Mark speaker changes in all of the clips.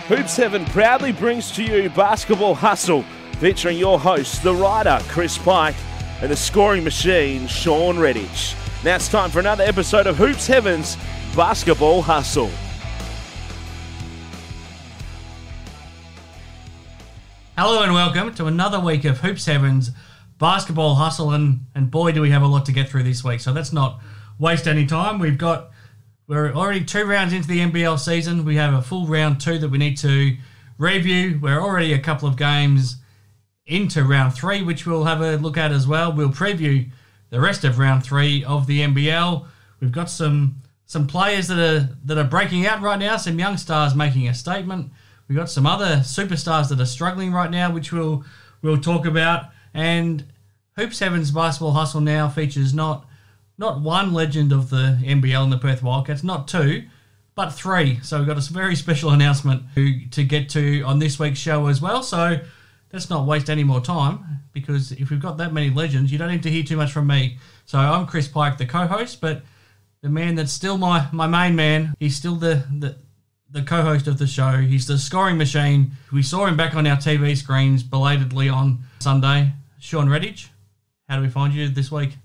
Speaker 1: Hoops Heaven proudly brings to you Basketball Hustle, featuring your hosts, the writer, Chris Pike, and the scoring machine, Shawn Redhage. Now it's time for another episode of Hoops Heaven's Basketball Hustle.
Speaker 2: Hello and welcome to another week of Hoops Heaven's Basketball Hustle, and boy do we have a lot to get through this week, so let's not waste any time. We're already 2 rounds into the NBL season. We have a full round 2 that we need to review. We're already a couple of games into round 3, which we'll have a look at as well. We'll preview the rest of round 3 of the NBL. We've got some players that are breaking out right now, some young stars making a statement. We've got some other superstars that are struggling right now, which we'll talk about. And Hoops Heaven's Basketball Hustle now features not one legend of the NBL and the Perth Wildcats, not 2, but 3. So we've got a very special announcement to get to on this week's show as well. So let's not waste any more time, because if we've got that many legends, you don't need to hear too much from me. So I'm Chris Pike, the co-host, but the man that's still my main man, he's still the co-host of the show. He's the scoring machine. We saw him back on our TV screens belatedly on Sunday. Shawn Redhage, how do we find you this week?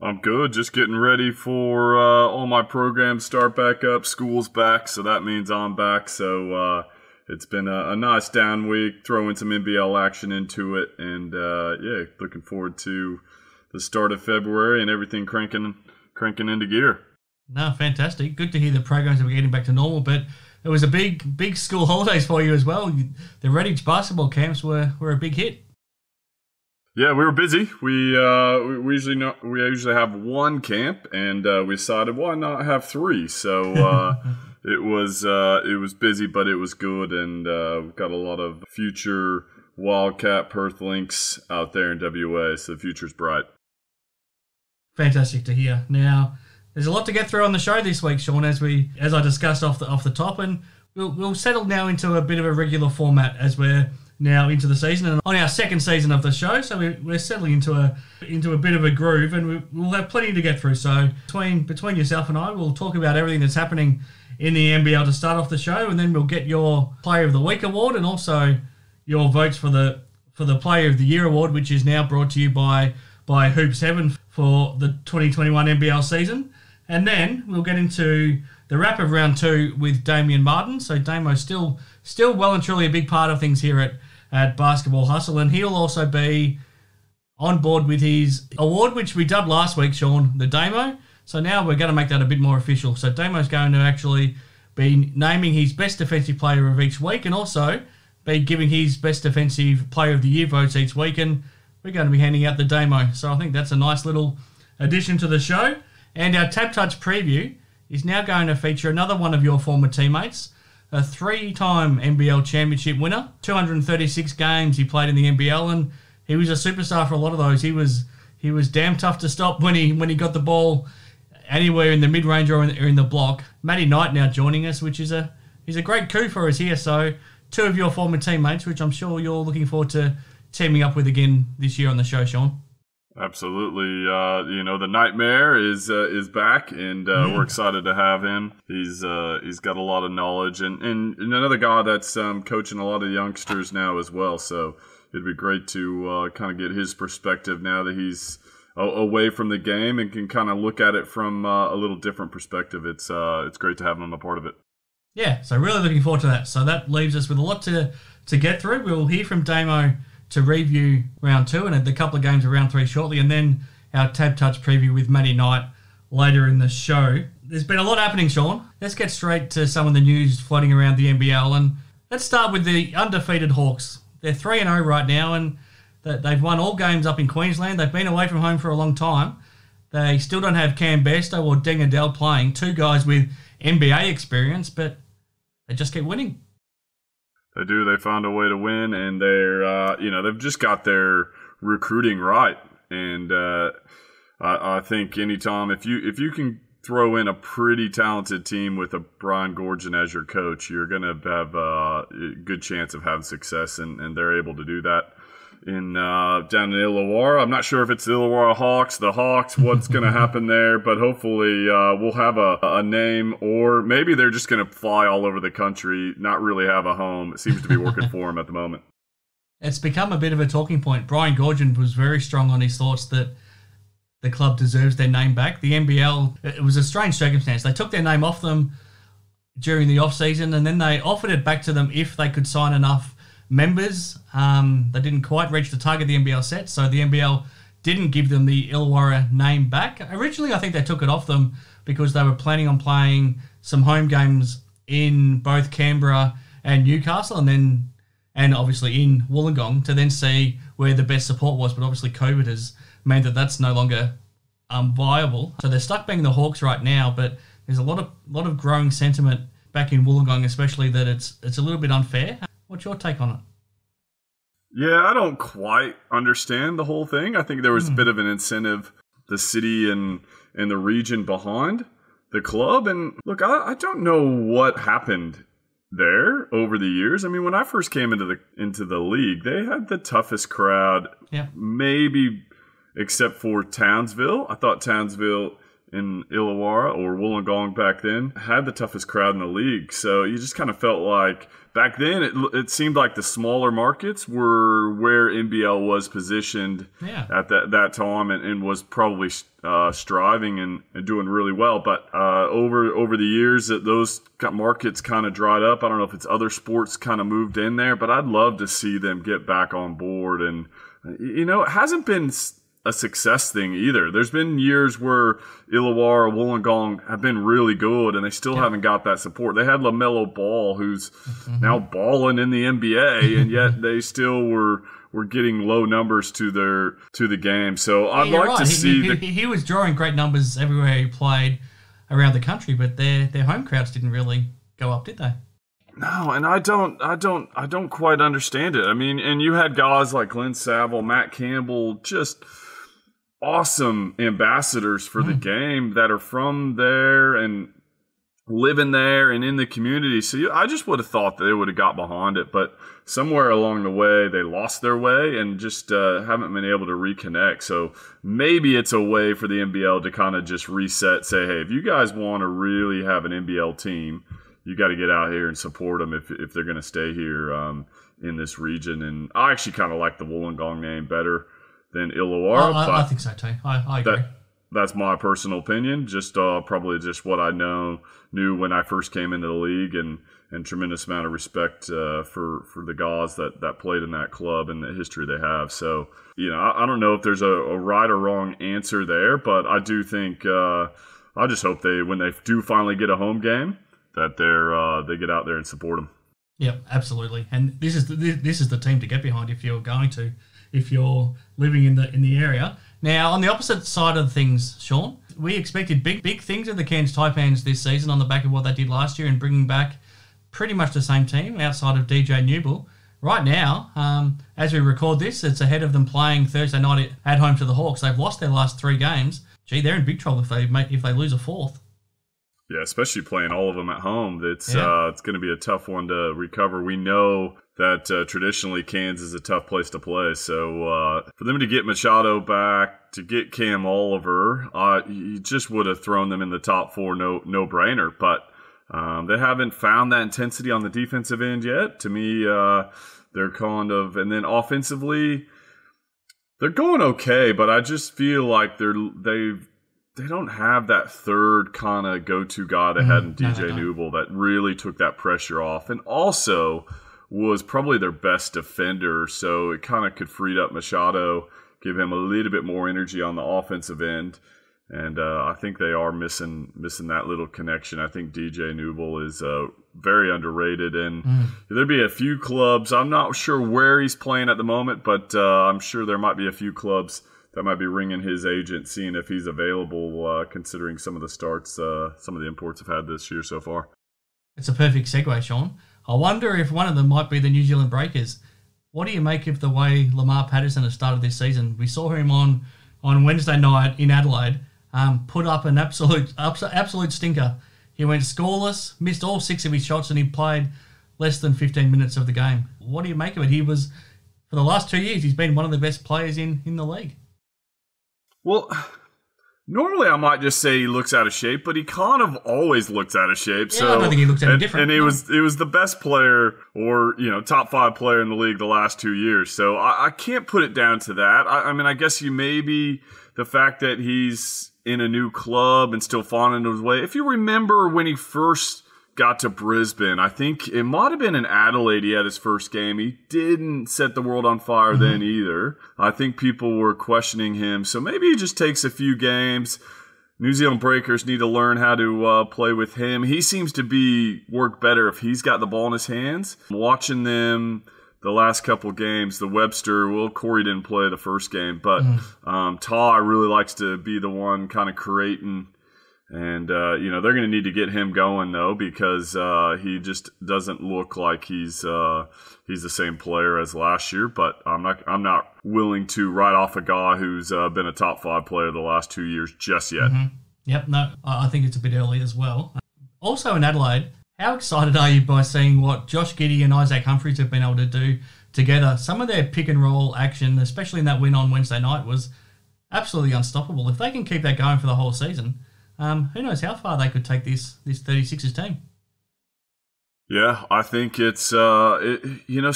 Speaker 3: I'm good. Just getting ready for all my programs start back up. School's back, so that means I'm back. So it's been a nice down week, throwing some NBL action into it, and looking forward to the start of February and everything cranking into gear.
Speaker 2: No, fantastic. Good to hear the programs are getting back to normal, but it was a big school holidays for you as well. The Redhage basketball camps were a big hit.
Speaker 3: Yeah, we were busy. We usually have one camp, and we decided why not have 3. So it was busy, but it was good, and we've got a lot of future Wildcat Perth Lynx out there in WA. So the future's bright.
Speaker 2: Fantastic to hear. Now, there's a lot to get through on the show this week, Shawn, as I discussed off the top, and we'll settle now into a bit of a regular format as we're now into the season and on our second season of the show. So we're settling into a bit of a groove, and we'll have plenty to get through. So between yourself and I, we'll talk about everything that's happening in the NBL to start off the show, and then we'll get your Player of the Week award and also your votes for the Player of the Year award, which is now brought to you by Hoops Heaven for the 2021 NBL season. And then we'll get into the wrap of round 2 with Damian Martin. So Damo's still well and truly a big part of things here at Basketball Hustle, and he'll also be on board with his award, which we dubbed last week, Shawn, the Damo. So now we're going to make that a bit more official. So Damo's going to actually be naming his best defensive player of each week, and also be giving his best defensive player of the year votes each week, and we're going to be handing out the Damo. So I think that's a nice little addition to the show. And our TABtouch Preview is now going to feature another one of your former teammates, a 3-time NBL championship winner, 236 games he played in the NBL, and he was a superstar for a lot of those. He was damn tough to stop when he got the ball anywhere in the mid-range or in the block. Matty Knight now joining us, which is a great coup for us here. So 2 of your former teammates, which I'm sure you're looking forward to teaming up with again this year on the show, Shawn.
Speaker 3: Absolutely. The Nightmare is back, and we're excited to have him. He's got a lot of knowledge, and another guy that's coaching a lot of youngsters now as well. So it'd be great to kind of get his perspective now that he's away from the game and can kind of look at it from a little different perspective. It's great to have him a part of it. Yeah,
Speaker 2: so really looking forward to that. So that leaves us with a lot to get through. We'll hear from Damo to review round 2 and a couple of games of round 3 shortly, and then our TABtouch Preview with Matty Knight later in the show. There's been a lot happening, Shawn. Let's get straight to some of the news floating around the NBL, and let's start with the undefeated Hawks. They're 3-0 right now, and they've won all games up in Queensland. They've been away from home for a long time. They still don't have Cam Bairstow or Deng Adele playing, 2 guys with NBA experience, but they just keep winning.
Speaker 3: They do. They found a way to win, and they've just got their recruiting right. And I think anytime if you can throw in a pretty talented team with a Brian Gorgon as your coach, you're going to have a good chance of having success, and they're able to do that. down in Illawarra. I'm not sure if it's the Illawarra Hawks, what's going to happen there, but hopefully we'll have a name, or maybe they're just going to fly all over the country, not really have a home. It seems to be working for them at the moment.
Speaker 2: It's become a bit of a talking point. Brian Gorgon was very strong on his thoughts that the club deserves their name back. The NBL, it was a strange circumstance. They took their name off them during the off-season, and then they offered it back to them if they could sign enough members. They didn't quite reach the target the NBL set, so the NBL didn't give them the Illawarra name back. Originally, I think they took it off them because they were planning on playing some home games in both Canberra and Newcastle, and obviously in Wollongong, to then see where the best support was. But obviously COVID has meant that that's no longer viable. So they're stuck being the Hawks right now, but there's a lot of growing sentiment back in Wollongong, especially that it's a little bit unfair. What's your take on it?
Speaker 3: Yeah, I don't quite understand the whole thing. I think there was a bit of an incentive, the city and the region behind the club. And look, I don't know what happened there over the years. I mean, when I first came into the league, they had the toughest crowd, maybe except for Townsville. I thought Townsville in Illawarra or Wollongong back then had the toughest crowd in the league. So you just kind of felt like back then it seemed like the smaller markets were where NBL was positioned at that time and was probably striving and doing really well. But over the years, those markets kind of dried up. I don't know if it's other sports kind of moved in there, but I'd love to see them get back on board. And, it hasn't been a success thing either. There's been years where Illawarra, Wollongong have been really good, and they still haven't got that support. They had LaMelo Ball, who's now balling in the NBA, and yet they still were getting low numbers to the game. So I'd like to see
Speaker 2: he was drawing great numbers everywhere he played around the country, but their home crowds didn't really go up, did they?
Speaker 3: No, and I don't quite understand it. I mean, and you had guys like Glenn Saville, Matt Campbell, just awesome ambassadors for the game that are from there and living there and in the community. So I just would have thought that they would have got behind it, but somewhere along the way they lost their way and just haven't been able to reconnect. So maybe it's a way for the NBL to kind of just reset, say, hey, if you guys want to really have an NBL team, you got to get out here and support them if they're going to stay here in this region. And I actually kind of like the Wollongong name better than Illawarra.
Speaker 2: I think so too. I agree.
Speaker 3: That's my personal opinion. Just probably just what I knew when I first came into the league, and tremendous amount of respect for the guys that played in that club and the history they have. So I don't know if there's a right or wrong answer there, but I do think I just hope when they do finally get a home game, that they get out there and support them.
Speaker 2: Yeah, absolutely. And this is the team to get behind if you're living in the area. Now, on the opposite side of things, Shawn, we expected big things of the Cairns Taipans this season on the back of what they did last year and bringing back pretty much the same team outside of DJ Newble. Right now, as we record this, it's ahead of them playing Thursday night at home to the Hawks. They've lost their last 3 games. Gee, they're in big trouble if they lose a fourth.
Speaker 3: Yeah, especially playing all of them at home. It's going to be a tough one to recover. We know that traditionally Cairns is a tough place to play. So for them to get Machado back, to get Cam Oliver, you just would have thrown them in the top 4, no-brainer. But they haven't found that intensity on the defensive end yet. To me, they're kind of, and then offensively, they're going okay. But I just feel like they don't have that third kind of go-to guy they had in DJ Newble that really took that pressure off, and also was probably their best defender. So it kind of could free up Machado, give him a little bit more energy on the offensive end. And I think they are missing that little connection. I think DJ Newble is very underrated, and there'd be a few clubs. I'm not sure where he's playing at the moment, but I'm sure there might be a few clubs that might be ringing his agent, seeing if he's available, considering some of the starts, some of the imports have had this year so far.
Speaker 2: It's a perfect segue, Shawn. I wonder if one of them might be the New Zealand Breakers. What do you make of the way Lamar Patterson has started this season? We saw him on Wednesday night in Adelaide, put up an absolute stinker. He went scoreless, missed all 6 of his shots, and he played less than 15 minutes of the game. What do you make of it? He was for the last 2 years, he's been one of the best players in the league.
Speaker 3: Well, normally I might just say he looks out of shape, but he kind of always looks out of shape.
Speaker 2: Yeah, I don't think he looks any different.
Speaker 3: And he was the best player, or top 5 player in the league the last 2 years. So I can't put it down to that. I mean, I guess you maybe the fact that he's in a new club and still finding his way. If you remember when he first got to Brisbane, I think it might have been in Adelaide he had his first game. He didn't set the world on fire then either. I think people were questioning him. So maybe he just takes a few games. New Zealand Breakers need to learn how to play with him. He seems to work better if he's got the ball in his hands. Watching them the last couple games, the Webster, Corey didn't play the first game, but Ty really likes to be the one kind of creating. And, they're going to need to get him going, though, because he just doesn't look like he's the same player as last year. But I'm not willing to write off a guy who's been a top 5 player the last 2 years just yet.
Speaker 2: Yep, no, I think it's a bit early as well. Also in Adelaide, how excited are you by seeing what Josh Giddey and Isaac Humphries have been able to do together? Some of their pick and roll action, especially in that win on Wednesday night, was absolutely unstoppable. If they can keep that going for the whole season, who knows how far they could take this 36ers team.
Speaker 3: Yeah, I think it's,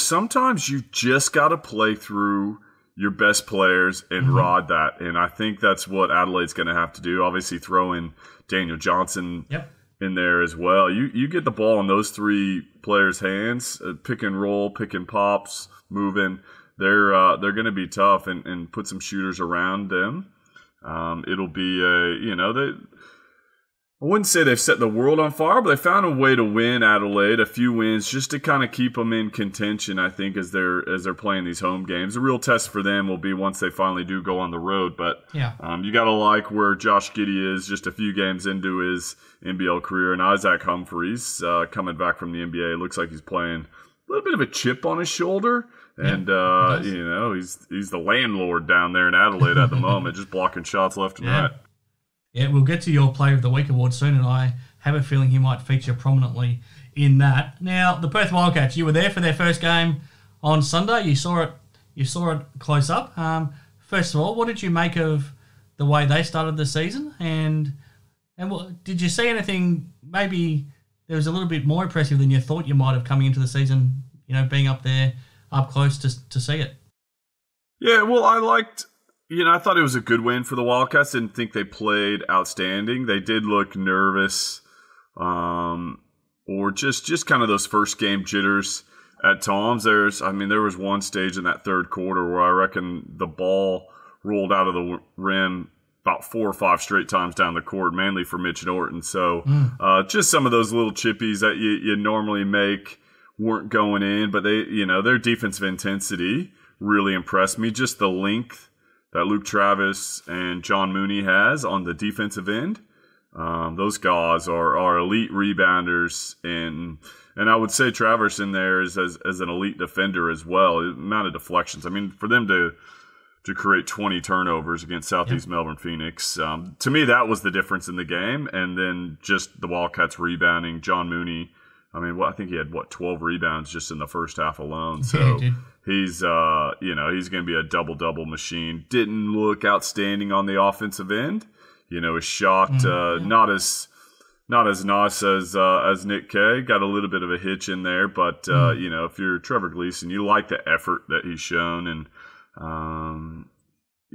Speaker 3: sometimes you just got to play through your best players and ride that. And I think that's what Adelaide's going to have to do. Obviously, throw in Daniel Johnson in there as well. You get the ball in those 3 players' hands, pick and roll, pick and pops, moving. They're going to be tough and put some shooters around them. It'll be I wouldn't say they've set the world on fire, but they found a way to win Adelaide, a few wins, just to kind of keep them in contention, I think, as they're playing these home games. The real test for them will be once they finally do go on the road. But you got to like where Josh Giddey is just a few games into his NBL career. And Isaac Humphries, coming back from the NBA, looks like he's playing a little bit of a chip on his shoulder. And, he's the landlord down there in Adelaide at the moment, just blocking shots left and right.
Speaker 2: Yeah, we'll get to your Player of the Week award soon, and I have a feeling he might feature prominently in that. Now, the Perth Wildcats, you were there for their first game on Sunday. You saw it close up. First of all, what did you make of the way they started the season? And did you see anything maybe that was a little bit more impressive than you thought you might have coming into the season, being up there, up close to see it?
Speaker 3: Yeah, well, I thought it was a good win for the Wildcats. Didn't think they played outstanding. They did look nervous, or just kind of those first game jitters at times. There was one stage in that third quarter where I reckon the ball rolled out of the rim about 4 or 5 straight times down the court, mainly for Mitch Norton. So just some of those little chippies that you normally make weren't going in, but they, their defensive intensity really impressed me. Just the length that Luke Travis and John Mooney has on the defensive end. Those guys are elite rebounders, and I would say Travis in there is as an elite defender as well. The amount of deflections. I mean, for them to create 20 turnovers against Southeast Melbourne Phoenix, to me that was the difference in the game. And then just the Wildcats rebounding. John Mooney, I think he had 12 rebounds just in the first half alone. So he's he's going to be a double machine. Didn't look outstanding on the offensive end. His shot not as nice as Nick Kay. Got a little bit of a hitch in there, but if you're Trevor Gleeson, you like the effort that he's shown, and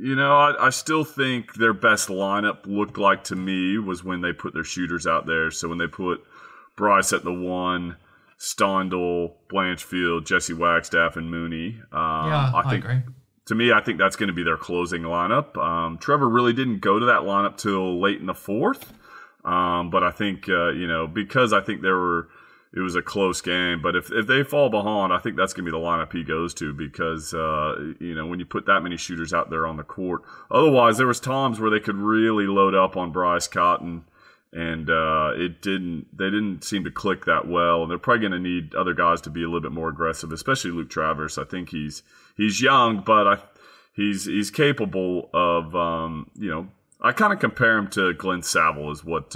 Speaker 3: I still think their best lineup looked like to me was when they put their shooters out there. So when they put Bryce at the 1, Stondal, Blanchfield, Jesse Wagstaff, and Mooney. I agree. To me, I think that's going to be their closing lineup. Trevor really didn't go to that lineup till late in the fourth. But I think, because I think it was a close game. But if they fall behind, I think that's going to be the lineup he goes to because, when you put that many shooters out there on the court. Otherwise, there was times where they could really load up on Bryce Cotton. And they didn't seem to click that well. And they're probably going to need other guys to be a little bit more aggressive, especially Luke Travers. I think he's young, but he's capable of, I kind of compare him to Glenn Saville is what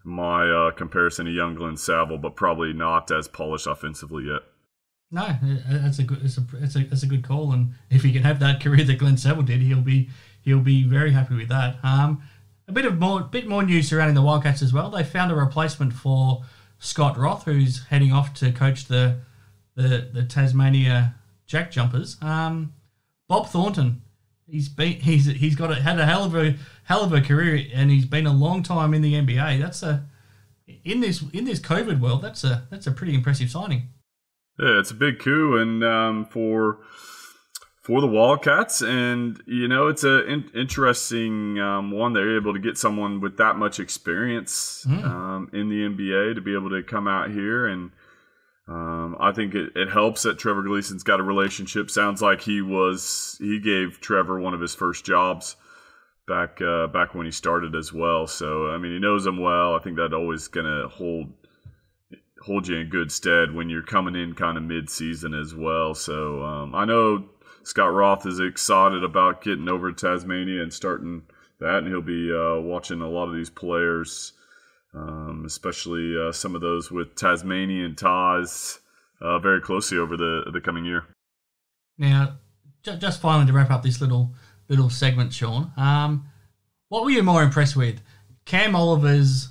Speaker 3: my comparison to young Glenn Saville, but probably not as polished offensively yet.
Speaker 2: No, that's a good call, and if he can have that career that Glenn Saville did, he'll be very happy with that. A bit more news surrounding the Wildcats as well. They found a replacement for Scott Roth, who's heading off to coach the Tasmania Jack Jumpers. Bob Thornton, had a hell of a career, and he's been a long time in the NBA. In this COVID world, that's a pretty impressive signing.
Speaker 3: Yeah, it's a big coup, and for the Wildcats, and it's an interesting one. They're able to get someone with that much experience in the NBA to be able to come out here, and I think it helps that Trevor Gleason's got a relationship. Sounds like he gave Trevor one of his first jobs back when he started as well. So I mean, he knows him well. I think that always gonna hold you in good stead when you're coming in kind of mid-season as well. So I know Scott Roth is excited about getting over to Tasmania and starting that, and he'll be watching a lot of these players, especially some of those with Tasmanian ties, very closely over the coming year.
Speaker 2: Now, just finally to wrap up this little segment, Shawn, what were you more impressed with? Cam Oliver's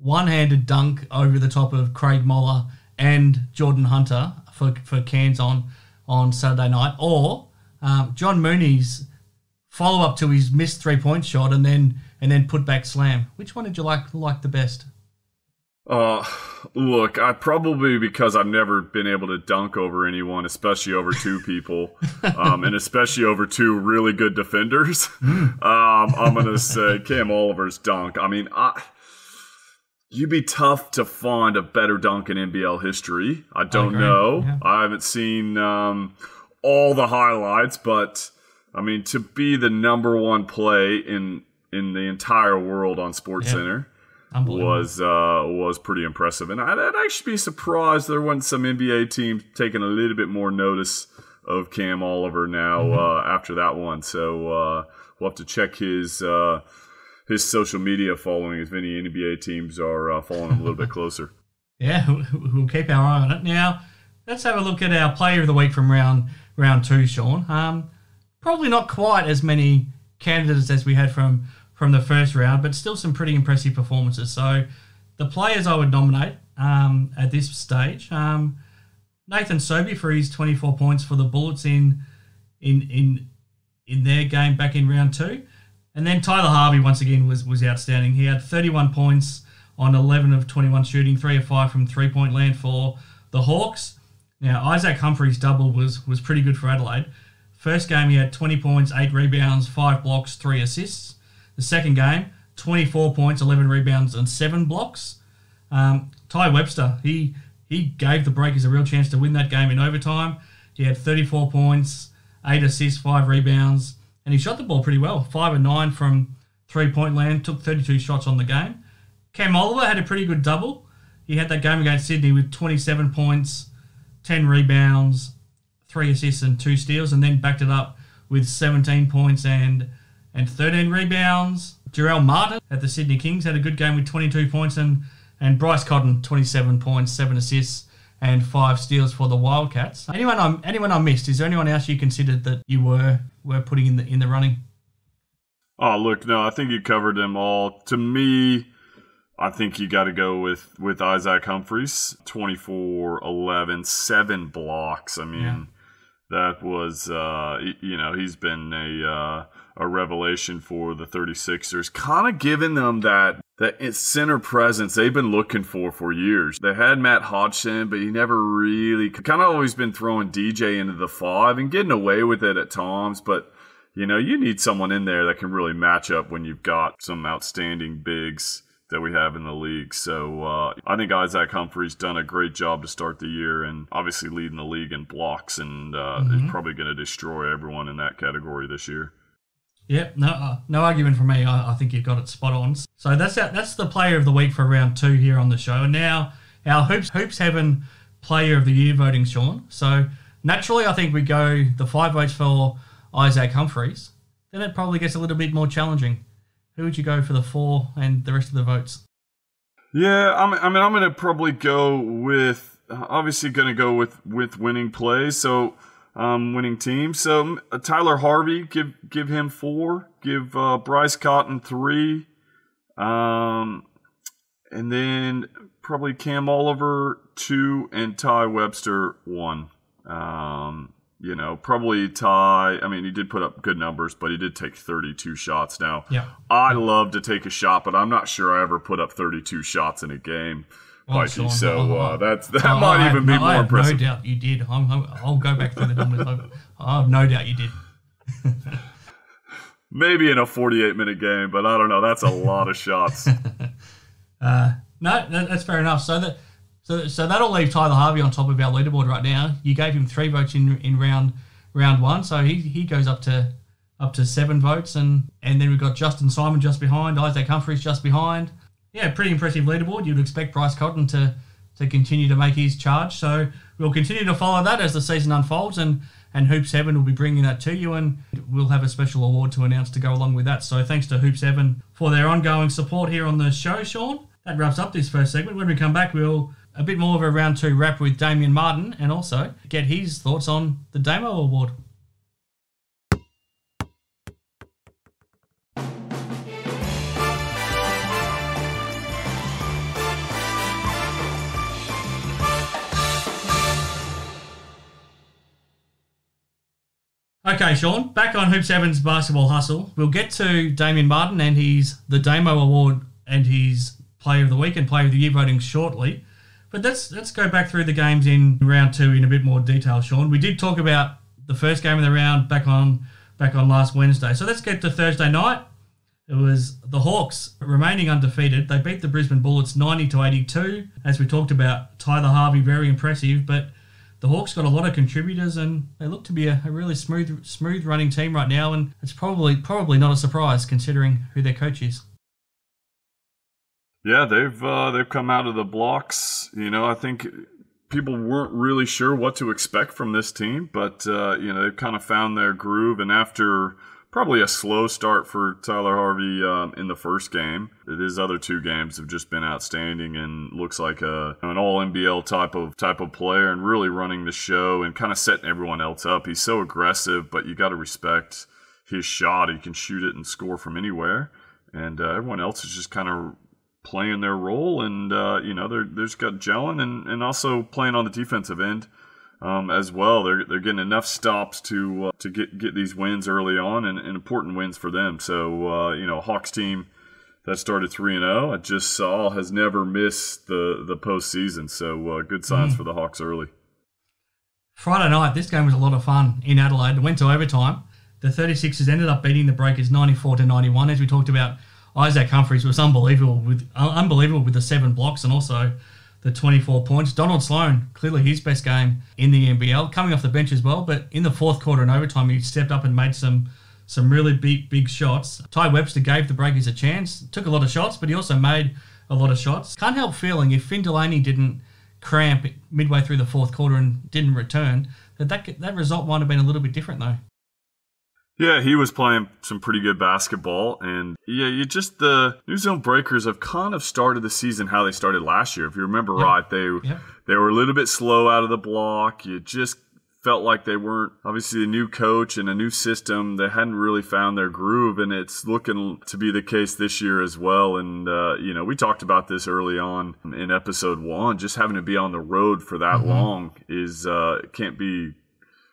Speaker 2: one-handed dunk over the top of Craig Moller and Jordan Hunter for Cairns on Saturday night, or John Mooney's follow-up to his missed three-point shot and then put back slam? Which one did you like the best?
Speaker 3: Look, because I've never been able to dunk over anyone, especially over two people, and especially over two really good defenders. I'm going to say Cam Oliver's dunk. I mean, you'd be tough to find a better dunk in NBL history. I don't know. Yeah. I haven't seen all the highlights, but I mean, to be the number one play in the entire world on SportsCenter was pretty impressive. And I'd actually be surprised there wasn't some NBA team taking a little bit more notice of Cam Oliver now after that one. So we'll have to check his social media following if any NBA teams are following him a little bit closer.
Speaker 2: Yeah, we'll keep our eye on it. Now, let's have a look at our Player of the Week from round two, Shawn. Probably not quite as many candidates as we had from the first round, but still some pretty impressive performances. So the players I would nominate at this stage, Nathan Sobey for his 24 points for the Bullets in their game back in round two. And then Tyler Harvey, once again, was outstanding. He had 31 points on 11 of 21 shooting, 3 of 5 from three-point land for the Hawks. Now, Isaac Humphrey's double was pretty good for Adelaide. First game, he had 20 points, 8 rebounds, 5 blocks, 3 assists. The second game, 24 points, 11 rebounds, and 7 blocks. Ty Webster, he gave the Breakers a real chance to win that game in overtime. He had 34 points, 8 assists, 5 rebounds, and he shot the ball pretty well. 5 of 9 from three-point land, took 32 shots on the game. Cam Oliver had a pretty good double. He had that game against Sydney with 27 points, 10 rebounds, 3 assists and 2 steals, and then backed it up with 17 points and 13 rebounds. Jarrell Martin at the Sydney Kings had a good game with 22 points, and Bryce Cotton, 27 points, 7 assists, and 5 steals for the Wildcats. Anyone I missed? Is there anyone else you considered that you were putting in the running?
Speaker 3: Oh, look, no, I think you covered them all. To me, I think you got to go with Isaac Humphreys, 24, 11, 7 blocks. I mean, that was, he's been a revelation for the 36ers, kind of giving them that center presence they've been looking for years. They had Matt Hodgson, but he never really, kind of always been throwing DJ into the 5 and getting away with it at times, but you need someone in there that can really match up when you've got some outstanding bigs that we have in the league. So I think Isaac Humphrey's done a great job to start the year, and obviously leading the league in blocks, and is probably going to destroy everyone in that category this year.
Speaker 2: Yeah, no argument from me. I think you've got it spot on. So that's the Player of the Week for round 2 here on the show. And now our Hoops Heaven Player of the Year voting, Shawn. So naturally, I think we go the 5 votes for Isaac Humphreys. Then it probably gets a little bit more challenging. Who would you go for the 4 and the rest of the votes?
Speaker 3: Yeah, I'm going to probably go with obviously going to go with winning plays. So winning team. So Tyler Harvey, give him 4. Give Bryce Cotton 3. And then probably Cam Oliver 2 and Ty Webster 1. Probably Ty. I mean, he did put up good numbers, but he did take 32 shots. Now, I love to take a shot, but I'm not sure I ever put up 32 shots in a game. Mikey, so that might even be more impressive.
Speaker 2: No doubt you did. I'll go back through the numbers. I have no doubt you did.
Speaker 3: Maybe in a 48-minute game, but I don't know. That's a lot of shots.
Speaker 2: No, that's fair enough. So that'll leave Tyler Harvey on top of our leaderboard right now. You gave him 3 votes in round 1, so he goes up to 7 votes, and then we've got Justin Simon just behind, Isaac Humphries just behind. Yeah, pretty impressive leaderboard. You'd expect Bryce Cotton to continue to make his charge. So we'll continue to follow that as the season unfolds, and Hoops Heaven will be bringing that to you, and we'll have a special award to announce to go along with that. So thanks to Hoops Heaven for their ongoing support here on the show, Shawn. That wraps up this first segment. When we come back, we'll a bit more of a round 2 wrap with Damian Martin, and also get his thoughts on the Damo Award. Okay, Shawn, back on Hoops Evans Basketball Hustle. We'll get to Damian Martin and the Damo Award and his Player of the Week and Player of the Year voting shortly. But let's go back through the games in round 2 in a bit more detail, Shawn. We did talk about the first game of the round back on last Wednesday. So let's get to Thursday night. It was the Hawks remaining undefeated. They beat the Brisbane Bullets 90-82. As we talked about, Tyler Harvey, very impressive, but the Hawks got a lot of contributors, and they look to be a really smooth running team right now, and it's probably not a surprise considering who their coach is.
Speaker 3: Yeah, they've come out of the blocks. I think people weren't really sure what to expect from this team, but they've kind of found their groove, and after probably a slow start for Tyler Harvey in the first game, his other 2 games have just been outstanding, and looks like an all-NBL type of player, and really running the show and kind of setting everyone else up. He's so aggressive, but you got to respect his shot. He can shoot it and score from anywhere, and everyone else is just kind of playing their role, and they're just got gelling, and also playing on the defensive end. As well, they're getting enough stops to get these wins early on, and important wins for them. So Hawks team that started 3-0, I just saw has never missed the postseason. So good signs for the Hawks early.
Speaker 2: Friday night, this game was a lot of fun in Adelaide. It went to overtime. The 36ers ended up beating the Breakers 94-91. As we talked about, Isaac Humphries was unbelievable with the 7 blocks and also the 24 points. Donald Sloan, clearly his best game in the NBL, coming off the bench as well, but in the fourth quarter and overtime, he stepped up and made some really big shots. Ty Webster gave the Breakers a chance, took a lot of shots, but he also made a lot of shots. Can't help feeling if Finn Delaney didn't cramp midway through the fourth quarter and didn't return, that result might have been a little bit different though.
Speaker 3: Yeah, he was playing some pretty good basketball, and the New Zealand Breakers have kind of started the season how they started last year. If you remember right, they were a little bit slow out of the block. You just felt like they weren't, obviously a new coach and a new system, they hadn't really found their groove, and it's looking to be the case this year as well. And we talked about this early on in episode 1, just having to be on the road for that long can't be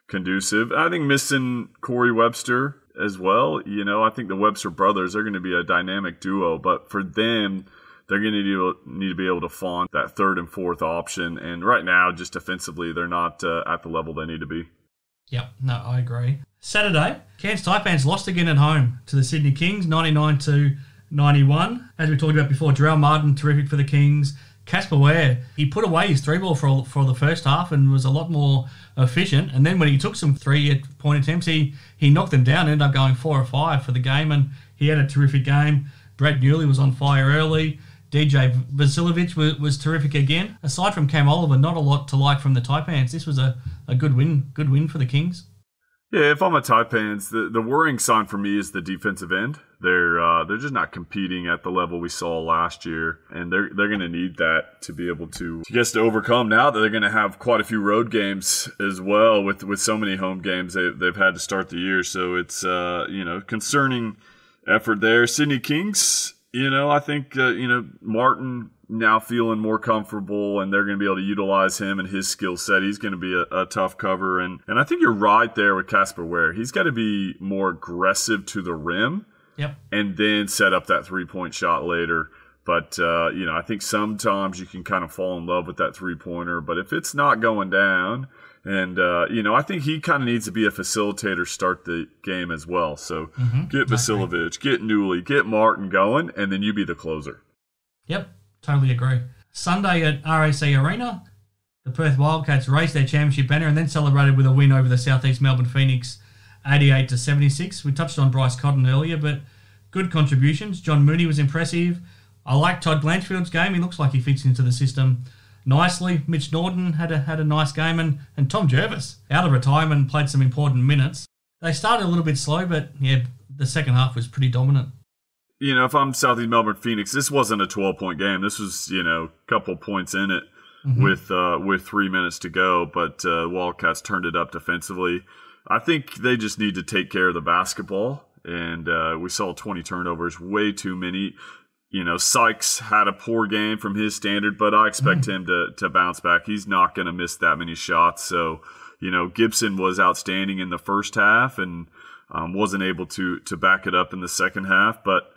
Speaker 3: conducive. I think missing Corey Webster as well. I think the Webster brothers are going to be a dynamic duo, but for them, they're going to need to be able to fund that 3rd and 4th option. And right now, just defensively, they're not at the level they need to be.
Speaker 2: Yep, no, I agree. Saturday, Cairns Taipans lost again at home to the Sydney Kings, 99-91. As we talked about before, Jarrell Martin, terrific for the Kings. Casper Ware, he put away his 3-ball for the first half and was a lot more efficient. And then when he took some 3-point attempts, he knocked them down, ended up going 4 or 5 for the game, and he had a terrific game. Brad Newley was on fire early. DJ Vasiljevic was terrific again. Aside from Cam Oliver, not a lot to like from the Taipans. This was a good win for the Kings.
Speaker 3: Yeah, if I'm a Taipans, the worrying sign for me is the defensive end. they're just not competing at the level we saw last year, and they're going to need that to be able to overcome now that they're going to have quite a few road games as well with so many home games they've had to start the year. So it's concerning effort there. Sydney Kings, I think Martin now feeling more comfortable, and they're going to be able to utilize him and his skill set. He's going to be a tough cover, and I think you're right there with Casper Ware. He's got to be more aggressive to the rim.
Speaker 2: Yep.
Speaker 3: And then set up that 3-point shot later. But, I think sometimes you can kind of fall in love with that 3-pointer. But if it's not going down, and, I think he kind of needs to be a facilitator, start the game as well. So get Vasiljevic, get Newley, get Martin going, and then you be the closer.
Speaker 2: Yep, totally agree. Sunday at RAC Arena, the Perth Wildcats raised their championship banner and then celebrated with a win over the Southeast Melbourne Phoenix 88-76. We touched on Bryce Cotton earlier, but good contributions. John Mooney was impressive. I like Todd Blanchfield's game. He looks like he fits into the system nicely. Mitch Norton had a nice game, and Tom Jervis, out of retirement, played some important minutes. They started a little bit slow, but yeah, the second half was pretty dominant.
Speaker 3: If I'm Southeast Melbourne Phoenix, this wasn't a 12-point game. This was, a couple points in it with 3 minutes to go, but Wildcats turned it up defensively. I think they just need to take care of the basketball, and we saw 20 turnovers, way too many. Sykes had a poor game from his standard, but I expect him to bounce back. He's not going to miss that many shots. So, Gibson was outstanding in the first half and wasn't able to back it up in the second half. But,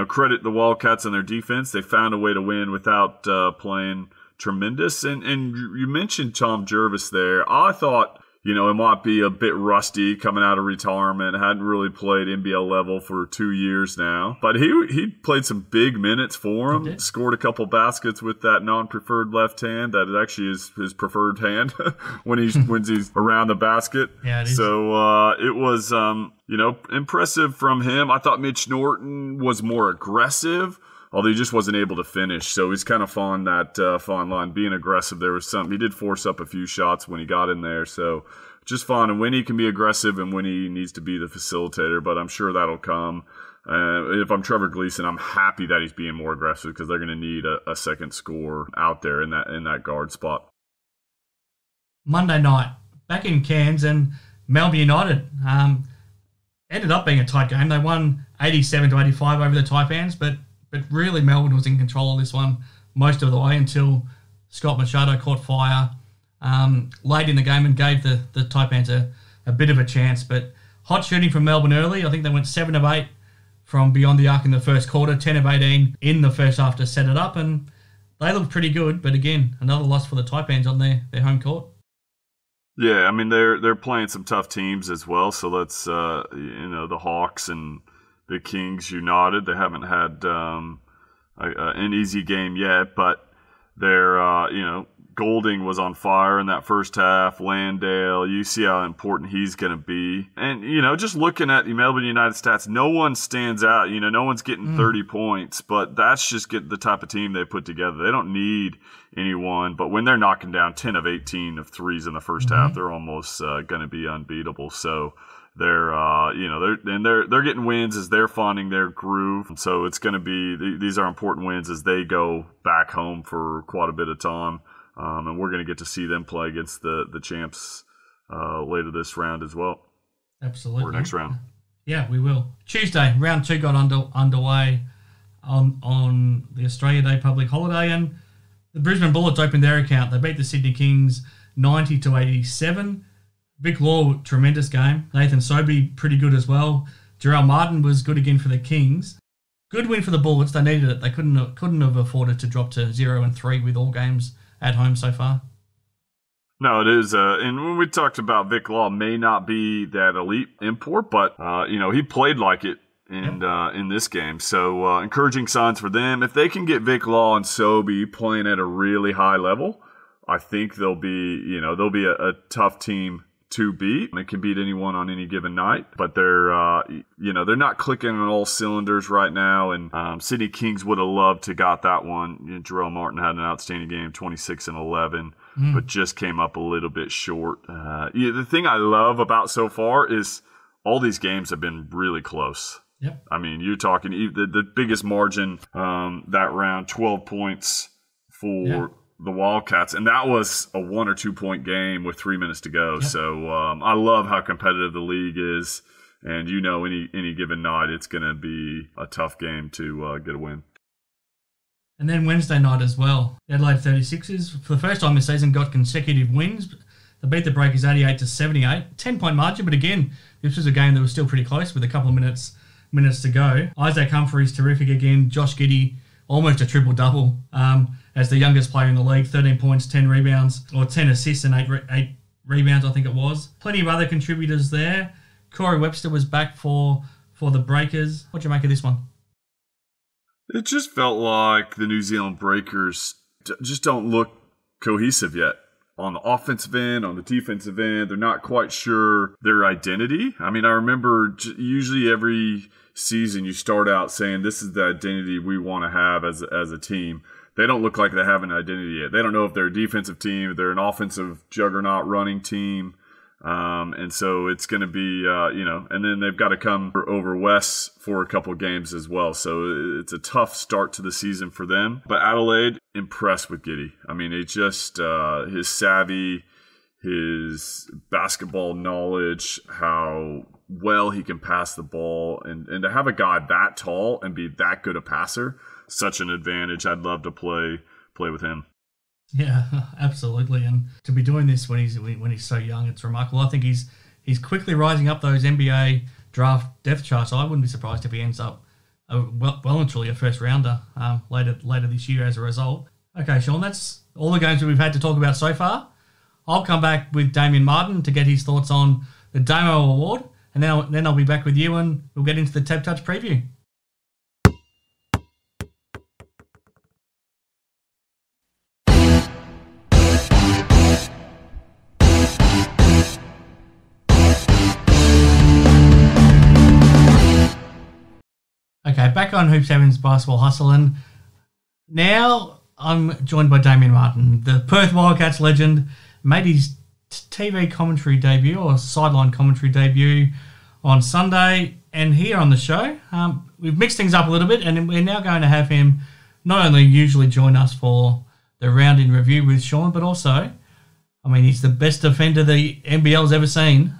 Speaker 3: credit the Wildcats on their defense. They found a way to win without playing tremendous. And you mentioned Tom Jervis there. I thought, it might be a bit rusty coming out of retirement. Hadn't really played NBL level for 2 years now. But he played some big minutes for him. Scored a couple baskets with that non-preferred left hand. That actually is his preferred hand when he's around the basket.
Speaker 2: Yeah, it is.
Speaker 3: So it was, impressive from him. I thought Mitch Norton was more aggressive, although he just wasn't able to finish. So he's kind of fine line, being aggressive. There was he did force up a few shots when he got in there. So just fine. And when he can be aggressive and when he needs to be the facilitator, but I'm sure that'll come. If I'm Trevor Gleason, I'm happy that he's being more aggressive because they're going to need a second scorer out there in that guard spot.
Speaker 2: Monday night, back in Cairns, and Melbourne United ended up being a tight game. They won 87-85 over the Taipans, but really Melbourne was in control of this one most of the way until Scott Machado caught fire late in the game and gave the Taipans a bit of a chance. But hot shooting from Melbourne early. I think they went 7 of 8 from beyond the arc in the first quarter, 10 of 18 in the first half to set it up, and they looked pretty good. But again, another loss for the Taipans on their home court.
Speaker 3: Yeah, I mean they're playing some tough teams as well. So let's the Hawks and the Kings United. They haven't had an easy game yet, but they're Golding was on fire in that first half. Landale, you see how important he's going to be. And, just looking at the Melbourne United stats, no one stands out. No one's getting 30 points, but that's just the type of team they put together. They don't need anyone, but when they're knocking down 10 of 18 of threes in the first half, they're almost going to be unbeatable. So they're getting wins as they're finding their groove. So it's going to be, these are important wins as they go back home for quite a bit of time. And we're going to get to see them play against the champs later this round as well.
Speaker 2: Absolutely.
Speaker 3: Or next round.
Speaker 2: Yeah, we will. Tuesday, round 2 got underway on the Australia Day public holiday, and the Brisbane Bullets opened their account. They beat the Sydney Kings 90-87. Vic Law, tremendous game. Nathan Sobey, pretty good as well. Jarrell Martin was good again for the Kings. Good win for the Bullets. They needed it. They couldn't have afforded to drop to 0-3 with all games at home so far.
Speaker 3: No, it is. And when we talked about Vic Law, may not be that elite import, but he played like it in this game. So encouraging signs for them. If they can get Vic Law and Sobey playing at a really high level, I think they'll be a tough team to beat. They can beat anyone on any given night, but they're not clicking on all cylinders right now. And Sydney Kings would have loved to got that one. Jarrell Martin had an outstanding game, 26 and 11, but just came up a little bit short. The thing I love about so far is all these games have been really close.
Speaker 2: Yep.
Speaker 3: I mean, you're talking the biggest margin that round, 12 points for the Wildcats, and that was a 1 or 2 point game with 3 minutes to go. Yep. So I love how competitive the league is, and any given night it's going to be a tough game to get a win.
Speaker 2: And then Wednesday night as well, the Adelaide 36ers, for the first time this season, got consecutive wins. They beat the Breakers 88-78, 10-point margin, but again, this was a game that was still pretty close with a couple of minutes to go. Isaac Humphrey's terrific again. Josh Giddey, almost a triple-double as the youngest player in the league, 13 points, 10 rebounds, or 10 assists and 8 rebounds, I think it was. Plenty of other contributors there. Corey Webster was back for the Breakers. What do you make of this one?
Speaker 3: It just felt like the New Zealand Breakers just don't look cohesive yet. On the offensive end, on the defensive end, they're not quite sure their identity. I mean, I remember usually every season you start out saying this is the identity we want to have as a team. They don't look like they have an identity yet. They don't know if they're a defensive team, if they're an offensive juggernaut running team. And so it's going to be, and then they've got to come over West for a couple games as well. So it's a tough start to the season for them. But Adelaide, impressed with Giddey. I mean, it just, his savvy, his basketball knowledge, how well he can pass the ball, and to have a guy that tall and be that good a passer, such an advantage. I'd love to play with him.
Speaker 2: Yeah, absolutely, and to be doing this when he's so young, it's remarkable. I think he's quickly rising up those NBA draft depth charts. I wouldn't be surprised if he ends up well and truly a first rounder later this year as a result. Okay, Shawn, that's all the games that we've had to talk about so far. I'll come back with Damian Martin to get his thoughts on the Damo Award, and then I'll be back with you and we'll get into the TABtouch Preview. Okay, back on Hoops Heaven's Basketball Hustle, and now I'm joined by Damian Martin, the Perth Wildcats legend, made his TV commentary debut or sideline commentary debut on Sunday, and here on the show, we've mixed things up a little bit, and we're now going to have him not only usually join us for the round in review with Shawn, but also, I mean, he's the best defender the NBL's ever seen.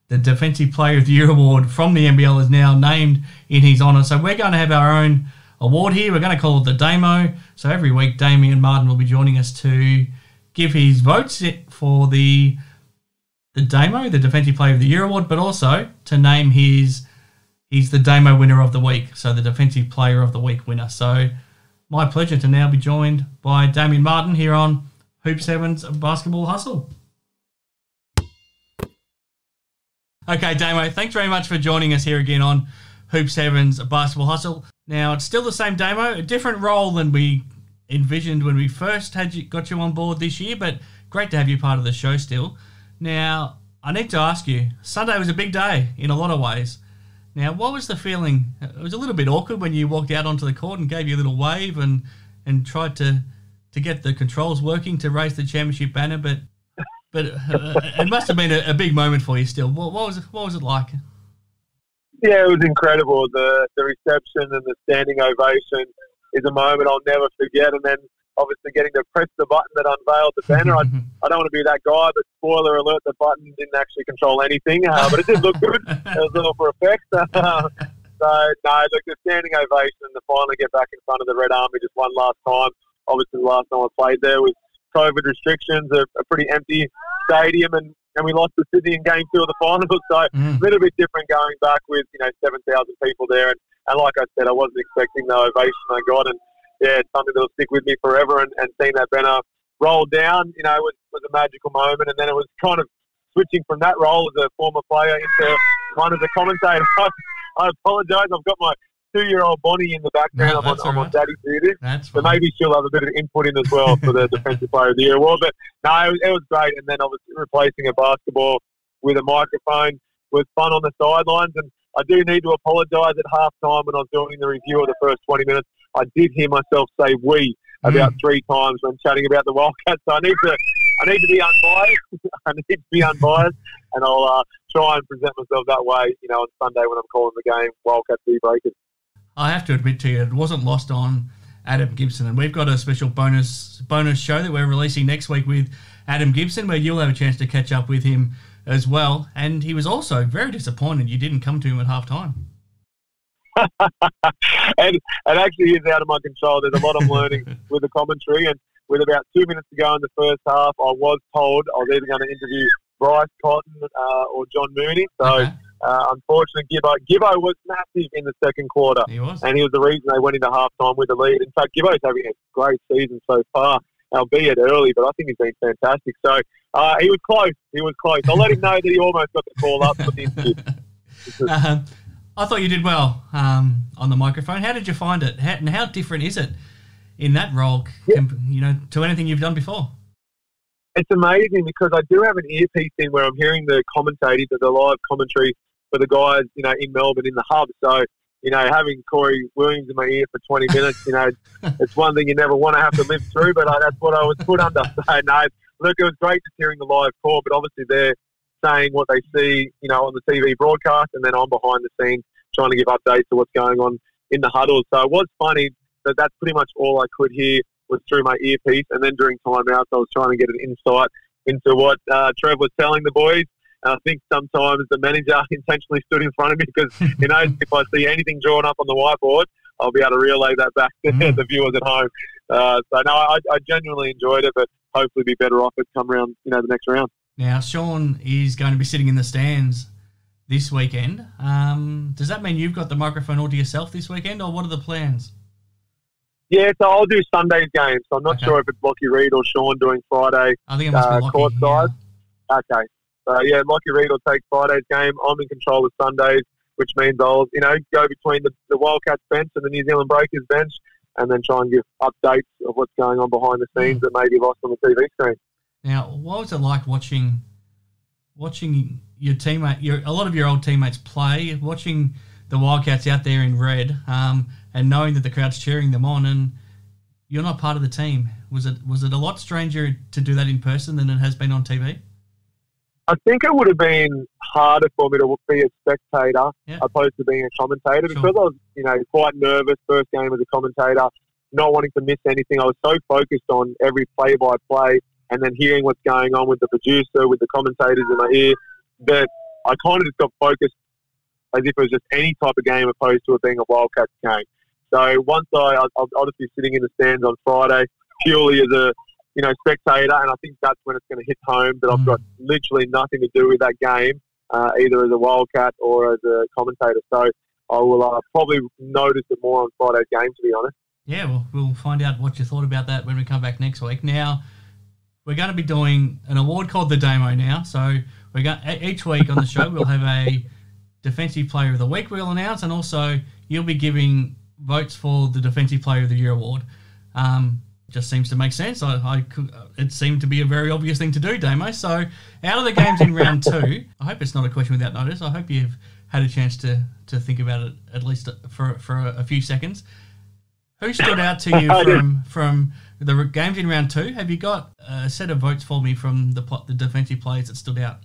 Speaker 2: The Defensive Player of the Year award from the NBL is now named in his honour. So we're going to have our own award here. We're going to call it the Damo. So every week, Damian Martin will be joining us to give his votes for the Damo, the Defensive Player of the Year award, but also to name he's the Damo winner of the week. So the Defensive Player of the Week winner. So my pleasure to now be joined by Damian Martin here on Hoops Heaven's Basketball Hustle. Okay, Damo, thanks very much for joining us here again on Hoops Heaven's Basketball Hustle. Now, it's still the same Damo, a different role than we envisioned when we first got you on board this year, but great to have you part of the show still. Now, I need to ask you, Sunday was a big day in a lot of ways. Now, what was the feeling? It was a little bit awkward when you walked out onto the court and gave you a little wave and tried to get the controls working to raise the championship banner, but it must have been a big moment for you still. What was it like?
Speaker 4: Yeah, it was incredible. The reception and the standing ovation is a moment I'll never forget. And then obviously getting to press the button that unveiled the banner. I don't want to be that guy, but spoiler alert, the button didn't actually control anything. But it did look good. It was all for effect. So, no, look, the standing ovation to finally get back in front of the Red Army just one last time. Obviously, the last time I played there was COVID restrictions, a pretty empty stadium, and we lost to Sydney in Game 2 of the finals. So a little bit different going back with 7,000 people there, and like I said, I wasn't expecting the ovation I got, and yeah, it's something that'll stick with me forever. And seeing that banner roll down, was a magical moment. And then it was kind of switching from that role as a former player into one as a commentator. I apologise. I've got my 2-year-old Bonnie in the background.
Speaker 2: No,
Speaker 4: I'm on daddy's duty.
Speaker 2: So
Speaker 4: maybe she'll have a bit of input in as well for the Defensive Player of the Year award. But no, it was great. And then obviously replacing a basketball with a microphone was fun on the sidelines. And I do need to apologise at halftime when I was doing the review of the first 20 minutes. I did hear myself say "we" about 3 times when chatting about the Wildcats. So I need to be unbiased. And I'll try and present myself that way, on Sunday when I'm calling the game, Wildcats v Breakers.
Speaker 2: I have to admit to you, it wasn't lost on Adam Gibson, and we've got a special bonus show that we're releasing next week with Adam Gibson, where you'll have a chance to catch up with him as well. And he was also very disappointed you didn't come to him at halftime.
Speaker 4: and it actually is out of my control. There's a lot I'm learning with the commentary, and with about 2 minutes to go in the first half, I was told I was either going to interview Bryce Cotton or John Mooney. So,
Speaker 2: Okay.
Speaker 4: Unfortunately, Gibbo was massive in the second quarter.
Speaker 2: He was.
Speaker 4: And he was the reason they went into halftime with the lead. In fact, Gibbo's having a great season so far, albeit early, but I think he's been fantastic. So, he was close. I'll let him know that he almost got the call up for the interview.
Speaker 2: I thought you did well on the microphone. How did you find it? And how different is it in that role, to anything you've done before?
Speaker 4: It's amazing because I do have an earpiece in where I'm hearing the commentators, the live commentary for the guys, in Melbourne in the hub. So, having Corey Williams in my ear for 20 minutes, it's one thing you never want to have to live through, but that's what I was put under. So, no, look, it was great just hearing the live call, but obviously they're saying what they see, on the TV broadcast, and then I'm behind the scenes trying to give updates to what's going on in the huddles. So it was funny that that's pretty much all I could hear was through my earpiece, and then during timeouts I was trying to get an insight into what Trev was telling the boys. And I think sometimes the manager intentionally stood in front of me because, if I see anything drawn up on the whiteboard, I'll be able to relay that back to the viewers at home. So, no, I genuinely enjoyed it, but hopefully be better off it come round, the next round.
Speaker 2: Now, Shawn is going to be sitting in the stands this weekend. Does that mean you've got the microphone all to yourself this weekend, or what are the plans?
Speaker 4: Yeah, so I'll do Sunday's game. So I'm not sure if it's Lockie Reed or Shawn doing Friday.
Speaker 2: I think it must be Lockie.
Speaker 4: Courtside. Yeah. Okay. So, Lockie Reed will take Friday's game. I'm in control of Sundays, which means I'll, go between the Wildcats bench and the New Zealand Breakers bench, and then try and give updates of what's going on behind the scenes that may be lost on the TV screen.
Speaker 2: Now, what was it like watching your teammate, a lot of your old teammates play, watching the Wildcats out there in red, and knowing that the crowd's cheering them on, and you're not part of the team? Was it a lot stranger to do that in person than it has been on TV?
Speaker 4: I think it would have been harder for me to be a spectator opposed to being a commentator because I was, quite nervous first game as a commentator, not wanting to miss anything. I was so focused on every play-by-play and then hearing what's going on with the producer, with the commentators in my ear, that I kind of just got focused as if it was just any type of game opposed to it being a Wildcats game. So once I'll just be sitting in the stands on Friday purely as a spectator, and I think that's when it's going to hit home that I've got literally nothing to do with that game, either as a Wildcat or as a commentator. So I will probably notice it more on Friday's game, to be honest.
Speaker 2: Yeah, well, we'll find out what you thought about that when we come back next week. Now, we're going to be doing an award called the Damo now. So each week on the show we'll have a Defensive Player of the Week we'll announce, and also you'll be giving votes for the Defensive Player of the Year award. Just seems to make sense. It seemed to be a very obvious thing to do, Damo. So out of the games in round 2, I hope it's not a question without notice. I hope you've had a chance to think about it at least for a few seconds. Who stood out to you from the games in round 2? Have you got a set of votes for me from the defensive players that stood out?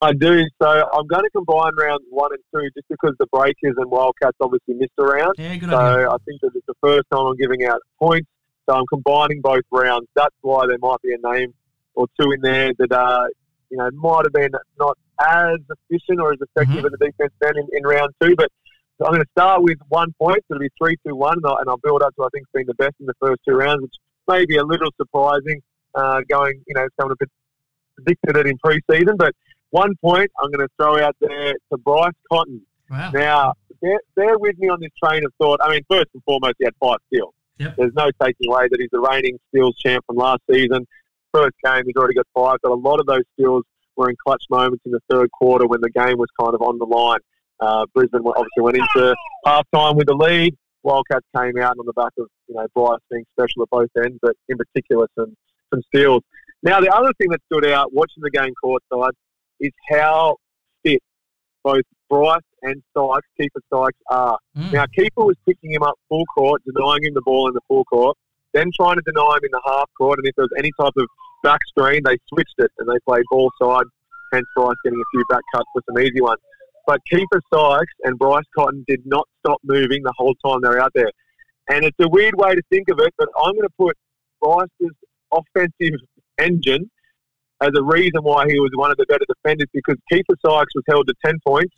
Speaker 4: I do. So I'm going to combine rounds 1 and 2 just because the Breakers and Wildcats obviously missed a round.
Speaker 2: Yeah, good idea.
Speaker 4: So I think that it's the first time I'm giving out points. So I'm combining both rounds. That's why there might be a name or two in there that might have been not as efficient or as effective in the defense then in round 2. But I'm going to start with 1 point. So it'll be 3-2-1, and I'll build up to I think being the best in the first 2 rounds, which may be a little surprising. Someone a bit predicted it in pre-season, but 1 point I'm going to throw out there to Bryce Cotton.
Speaker 2: Wow.
Speaker 4: Now, bear with me on this train of thought. I mean, first and foremost, he had 5 steals.
Speaker 2: Yep.
Speaker 4: There's no taking away that he's the reigning steals champ from last season. First game, he's already got 5, but a lot of those steals were in clutch moments in the third quarter when the game was kind of on the line. Brisbane obviously went into halftime with the lead. Wildcats came out on the back of Bryce being special at both ends, but in particular some steals. Now, the other thing that stood out watching the game courtside is how fit both Bryce and Sykes, Keeper Sykes, are. Now, Keeper was picking him up full court, denying him the ball in the full court, then trying to deny him in the half court, and if there was any type of back screen, they switched it and they played ball side hence Bryce getting a few back cuts for some easy ones. But Kiefer Sykes and Bryce Cotton did not stop moving the whole time they were out there. And it's a weird way to think of it, but I'm going to put Bryce's offensive engine as a reason why he was one of the better defenders, because Kiefer Sykes was held to 10 points,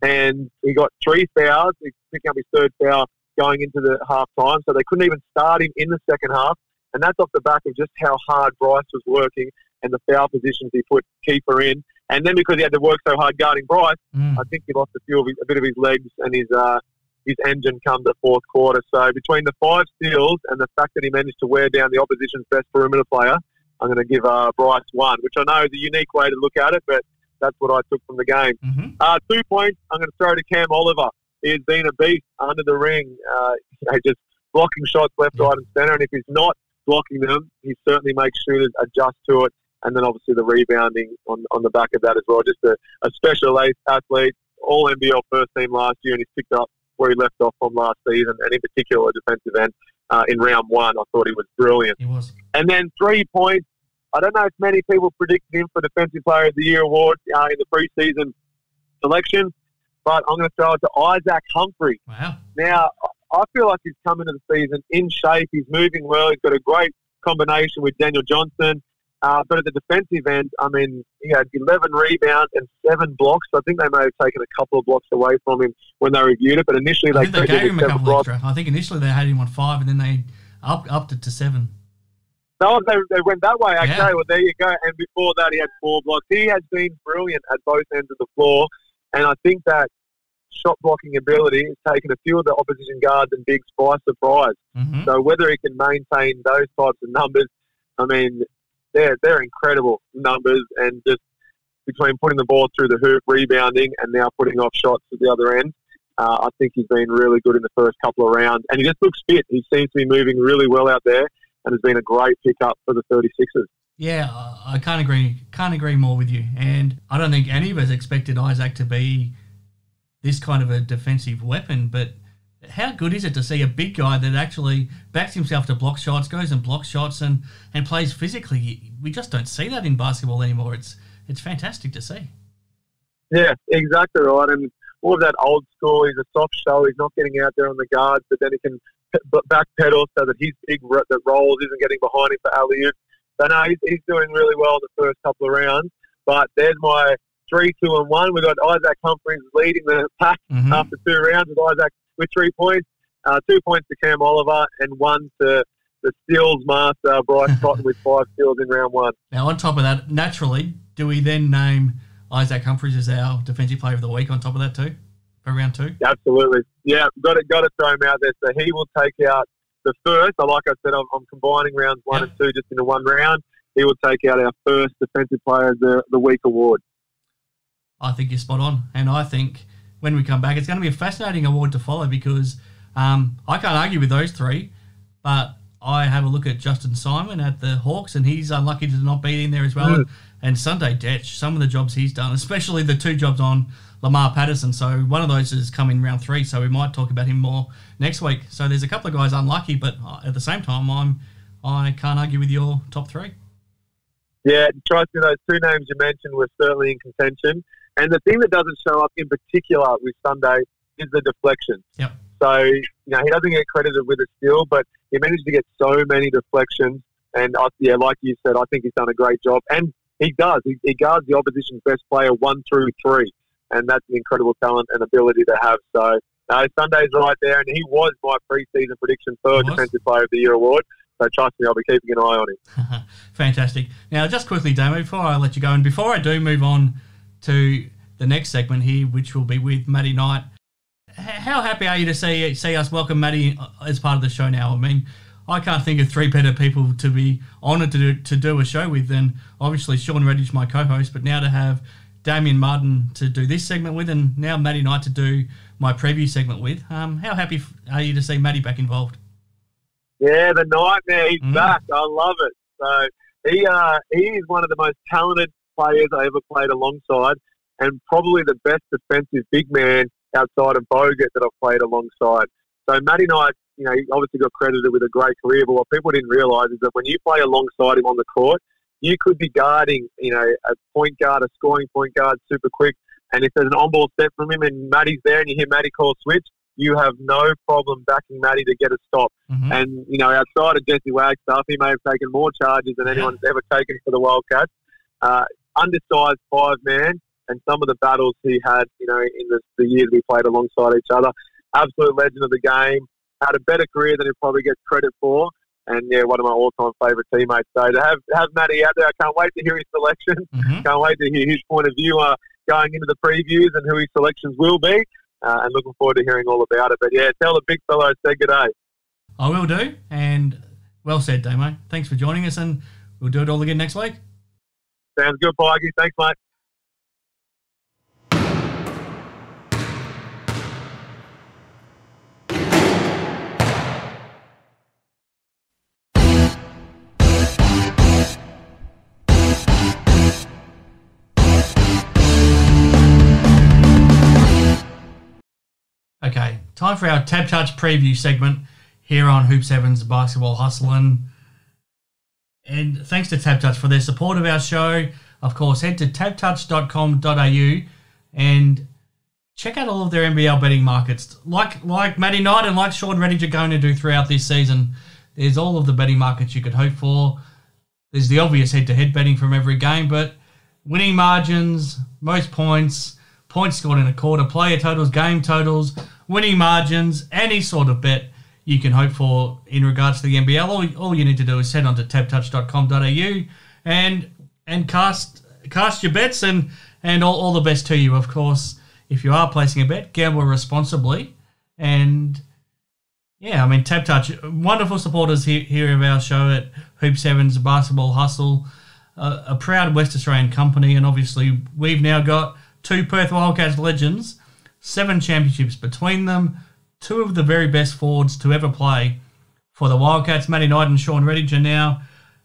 Speaker 4: and he got 3 fouls. He's picking up his 3rd foul going into the half time, so they couldn't even start him in the second half. And that's off the back of just how hard Bryce was working and the foul positions he put Kiefer in. And then because he had to work so hard guarding Bryce, I think he lost a bit of his legs, and his engine come the fourth quarter. So between the 5 steals and the fact that he managed to wear down the opposition's best perimeter player, I'm going to give Bryce 1, which I know is a unique way to look at it, but that's what I took from the game. 2 points, I'm going to throw to Cam Oliver. He has been a beast under the ring, just blocking shots left, right and centre. And if he's not blocking them, he certainly makes shooters adjust to it. And then obviously the rebounding on the back of that as well. Just a special athlete, all NBL first team last year, and he's picked up where he left off from last season, and in particular defensive end in round 1. I thought he was brilliant.
Speaker 2: He was.
Speaker 4: And then 3 points. I don't know if many people predicted him for Defensive Player of the Year award in the preseason selection, but I'm going to throw it to Isaac Humphrey.
Speaker 2: Wow.
Speaker 4: Now, I feel like he's come into the season in shape. He's moving well. He's got a great combination with Daniel Johnson. But at the defensive end, I mean, he had 11 rebounds and 7 blocks. I think they may have taken a couple of blocks away from him when they reviewed it, but initially
Speaker 2: they gave him a couple extra. I think initially they had him on 5, and then they upped it to 7.
Speaker 4: No, they went that way. Okay, well, there you go. And before that, he had 4 blocks. He has been brilliant at both ends of the floor, and I think that shot blocking ability has taken a few of the opposition guards and bigs by surprise. So whether he can maintain those types of numbers, I mean, they're incredible numbers, and just between putting the ball through the hoop, rebounding, and now putting off shots at the other end, I think he's been really good in the first couple of rounds. And he just looks fit. He seems to be moving really well out there, and has been a great pickup for the 36ers.
Speaker 2: Yeah, I can't agree more with you. And I don't think any of us expected Isaac to be this kind of a defensive weapon, but how good is it to see a big guy that actually backs himself to block shots, goes and blocks shots, and plays physically? We just don't see that in basketball anymore. It's fantastic to see.
Speaker 4: Yeah, exactly right. And more of that old school. He's a soft show. He's not getting out there on the guards, but then he can backpedal so that his big that rolls isn't getting behind him for alley-oops. So no, he's doing really well in the first couple of rounds. But there's my 3, 2, and 1. We've got Isaac Humphries leading the pack after 2 rounds with Isaac with 3 points. 2 points to Cam Oliver and 1 to the steals master, Bryce Cotton, with 5 steals in round 1.
Speaker 2: Now, on top of that, naturally, do we then name Isaac Humphries as our Defensive Player of the Week on top of that too, for round 2?
Speaker 4: Absolutely. Yeah, got to throw him out there. So he will take out the first. Like I said, I'm combining rounds 1 and 2 just into one round. He will take out our first Defensive Player of the Week award.
Speaker 2: I think you're spot on. And I think when we come back, it's going to be a fascinating award to follow, because I can't argue with those 3, but I have a look at Justin Simon at the Hawks, and he's unlucky to not be in there as well. And Sunday Detch, some of the jobs he's done, especially the 2 jobs on Lamar Patterson. So one of those has come in round 3, so we might talk about him more next week. So there's a couple of guys unlucky, but at the same time, I can't argue with your top 3.
Speaker 4: Yeah, trust me, those 2 names you mentioned were certainly in contention. And the thing that doesn't show up in particular with Sunday is the deflection.
Speaker 2: Yep.
Speaker 4: So, he doesn't get credited with a steal, but he managed to get so many deflections. And, like you said, I think he's done a great job. And he does. He guards the opposition's best player 1 through 3. And that's an incredible talent and ability to have. So, Sunday's right there. And he was my pre-season prediction for Defensive Player of the Year award. So trust me, I'll be keeping an eye on him.
Speaker 2: Fantastic. Now, just quickly, Damo, before I let you go, and before I do move on to the next segment here, which will be with Matty Knight, how happy are you to see us welcome Matty as part of the show now? I mean, I can't think of 3 better people to be honoured to do a show with than obviously Shawn Redhage, my co-host, but now to have Damian Martin to do this segment with, and now Matty Knight to do my preview segment with. How happy are you to see Matty back involved?
Speaker 4: Yeah, the nightmare, he's back. I love it. So he is one of the most talented players I ever played alongside, and probably the best defensive big man outside of Bogut that I've played alongside. So Matty Knight, he obviously got credited with a great career, but what people didn't realise is that when you play alongside him on the court, you could be guarding, a point guard, a scoring point guard, super quick, and if there's an on-ball step from him and Matty's there and you hear Matty call switch, you have no problem backing Matty to get a stop.
Speaker 2: Mm-hmm.
Speaker 4: And, outside of Jesse Wagstaff, he may have taken more charges than anyone's ever taken for the Wildcats. Undersized 5-man, and some of the battles he had, in the years we played alongside each other. Absolute legend of the game. Had a better career than he probably gets credit for. And, one of my all-time favourite teammates. So to have Matty out there, I can't wait to hear his selection.
Speaker 2: Mm-hmm.
Speaker 4: Can't wait to hear his point of view going into the previews and who his selections will be. And looking forward to hearing all about it. But, tell the big fellow I said good day.
Speaker 2: I will do. And well said, Damo. Thanks for joining us, and we'll do it all again next week.
Speaker 4: Sounds good, Pikey. Thanks, mate.
Speaker 2: Okay, time for our TABtouch Preview segment here on Hoop 7's Basketball Hustlin'. And thanks to TABtouch for their support of our show. Of course, head to tabtouch.com.au and check out all of their NBL betting markets. Like Matty Knight and like Shawn Redhage are going to do throughout this season, there's all of the betting markets you could hope for. There's the obvious head-to-head betting from every game, but winning margins, most points, points scored in a quarter, player totals, game totals, winning margins, any sort of bet you can hope for in regards to the NBL. All you need to do is head on to tabtouch.com.au and cast your bets and all the best to you. Of course, if you are placing a bet, gamble responsibly. And TABtouch, wonderful supporters here of our show at Hoop 7's Basketball Hustle, a proud West Australian company, and obviously we've now got 2 Perth Wildcats legends, 7 championships between them, 2 of the very best forwards to ever play for the Wildcats. Matty Knight and Shawn Redhage are now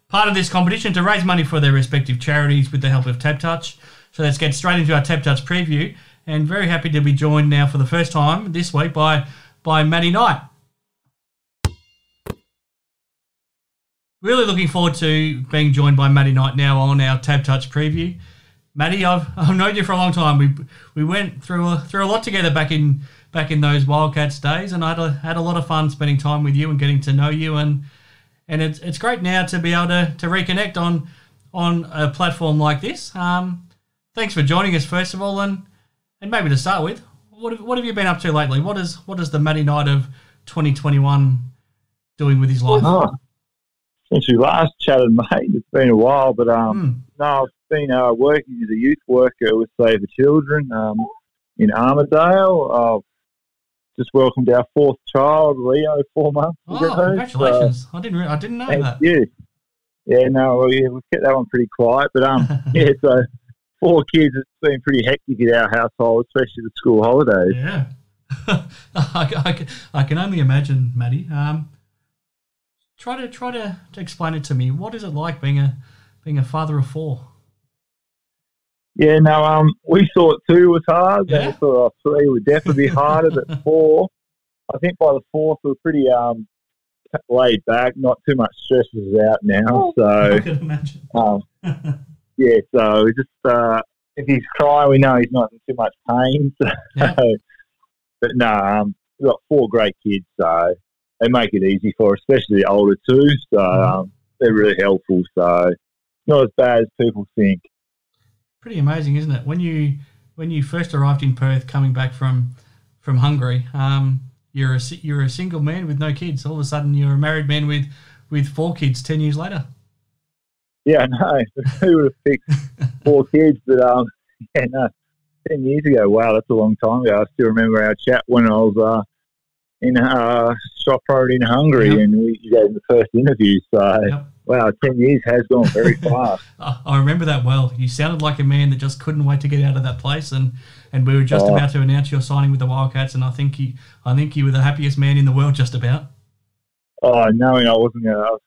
Speaker 2: part of this competition to raise money for their respective charities with the help of TABtouch. So let's get straight into our TABtouch preview, and very happy to be joined now for the first time this week by Matty Knight. Really looking forward to being joined by Matty Knight now on our TABtouch preview. Matty, I've known you for a long time. We went through a lot together back in those Wildcats days, and I had a lot of fun spending time with you and getting to know you, and it's great now to be able to reconnect on a platform like this. Thanks for joining us first of all, and maybe to start with, what have you been up to lately? What is the Matty Knight of 2021 doing with his life?
Speaker 5: Oh, since we last chatted, mate, it's been a while, but no, I've been working as a youth worker with Save the Children in Armidale. I've just welcomed our 4th child, Leo, 4 months ago.
Speaker 2: Oh, congratulations! I didn't know that.
Speaker 5: You. Yeah, no, we've kept that one pretty quiet, but so 4 kids. It's been pretty hectic at our household, especially the school holidays.
Speaker 2: Yeah, I can only imagine, Matty. Try to explain it to me. What is it like being a father of 4?
Speaker 5: Yeah, no, we thought 2 was hard.
Speaker 2: Yeah.
Speaker 5: We thought 3 would definitely be harder, but 4, I think by the 4th we're pretty laid back. Not too much stress is out now. So
Speaker 2: I can imagine.
Speaker 5: yeah, so we just if he's crying, we know he's not in too much pain. So,
Speaker 2: Yeah.
Speaker 5: but no, we've got 4 great kids, so they make it easy for us, especially the older 2. So they're really helpful. So not as bad as people think.
Speaker 2: Pretty amazing, isn't it? When you first arrived in Perth, coming back from Hungary, you're a single man with no kids. All of a sudden, you're a married man with 4 kids 10 years later.
Speaker 5: Yeah, no, who would have picked 4 kids? But 10 years ago. Wow, that's a long time ago. I still remember our chat when I was in Shop Road in Hungary, and we gave the first interview. So, wow, 10 years has gone very fast.
Speaker 2: I remember that well. You sounded like a man that just couldn't wait to get out of that place, and we were just about to announce your signing with the Wildcats, and I think you were the happiest man in the world, just about.
Speaker 5: Oh, knowing I was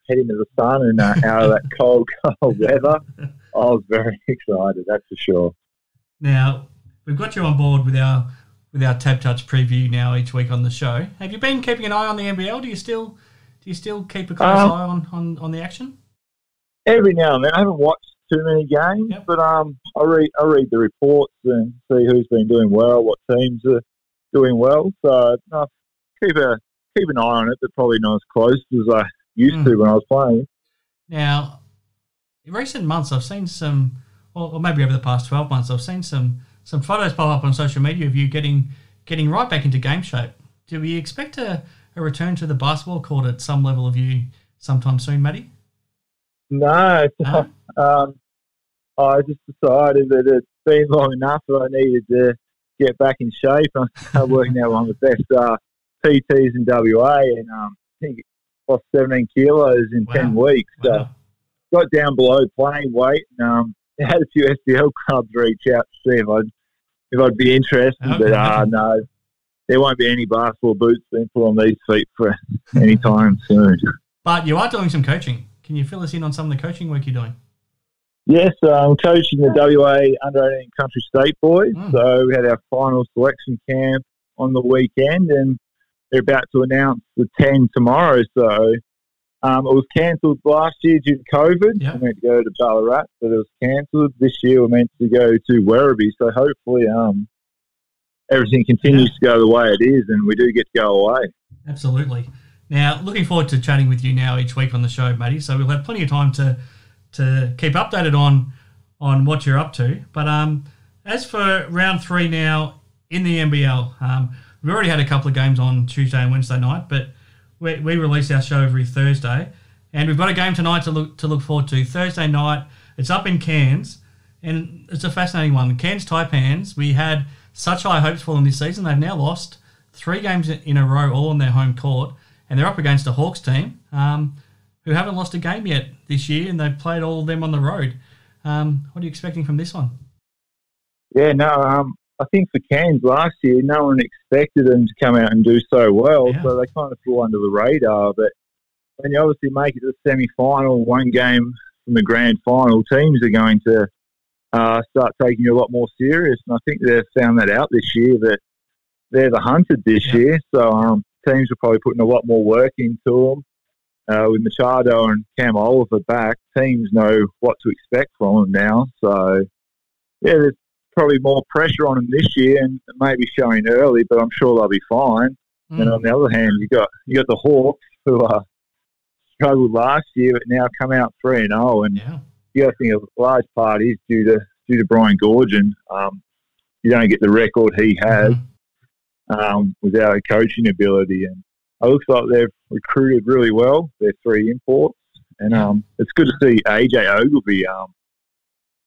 Speaker 5: heading to the sun and out of that cold weather, I was very excited. That's for sure.
Speaker 2: Now we've got you on board with our TABtouch preview now each week on the show. Have you been keeping an eye on the NBL? Do you still keep a close eye on the action?
Speaker 5: Every now and then. I haven't watched too many games, but I read the reports and see who's been doing well, what teams are doing well. So keep an eye on it, but probably not as close as I used to when I was playing.
Speaker 2: Now, in recent months, I've seen some, or maybe over the past 12 months, I've seen some photos pop up on social media of you getting right back into game shape. Do we expect a return to the basketball court at some level of you sometime soon, Matty?
Speaker 5: No. I just decided that it's been long enough that I needed to get back in shape. I started working out one of the best PTs in WA, and I think lost 17 kilos in 10 weeks. So got down below playing weight, and had a few SBL clubs reach out to see if I'd be interested, but no, there won't be any basketball boots being put on these feet for any time soon.
Speaker 2: But you are doing some coaching. Can you fill us in on some of the coaching work you're doing?
Speaker 5: Yes, I'm coaching the WA Under-18 Country State boys. So we had our final selection camp on the weekend, and they're about to announce the 10 tomorrow. So it was cancelled last year due to COVID.
Speaker 2: Yep.
Speaker 5: We meant to go to Ballarat, but it was cancelled. This year we're meant to go to Werribee. So hopefully everything continues to go the way it is, and we do get to go away.
Speaker 2: Absolutely. Now, looking forward to chatting with you now each week on the show, Matty. So we'll have plenty of time to keep updated on what you're up to. But as for round 3 now in the NBL, we've already had a couple of games on Tuesday and Wednesday night, but we release our show every Thursday, and we've got a game tonight to look forward to. Thursday night, it's up in Cairns, and it's a fascinating one. The Cairns Taipans, we had such high hopes for them this season. They've now lost 3 games in a row, all on their home court, and they're up against a Hawks team who haven't lost a game yet this year, and they've played all of them on the road. What are you expecting from this one?
Speaker 5: Yeah, no, I think for Cairns last year, no one expected them to come out and do so well, so they kind of flew under the radar. But when you obviously make it to the semi-final, 1 game from the grand final, teams are going to start taking you a lot more serious. And I think they've found that out this year, that they're the hunted this year. So teams are probably putting a lot more work into them. With Machado and Cam Oliver back, teams know what to expect from them now. So, yeah, there's probably more pressure on them this year, and maybe showing early, but I'm sure they'll be fine. And on the other hand, you got the Hawks, who struggled last year, but now come out 3-0. And I think a large part is due to Brian Gorgon. You don't get the record he has without a coaching ability, and it looks like they've recruited really well. They're 3 imports, and it's good to see AJ Ogilvy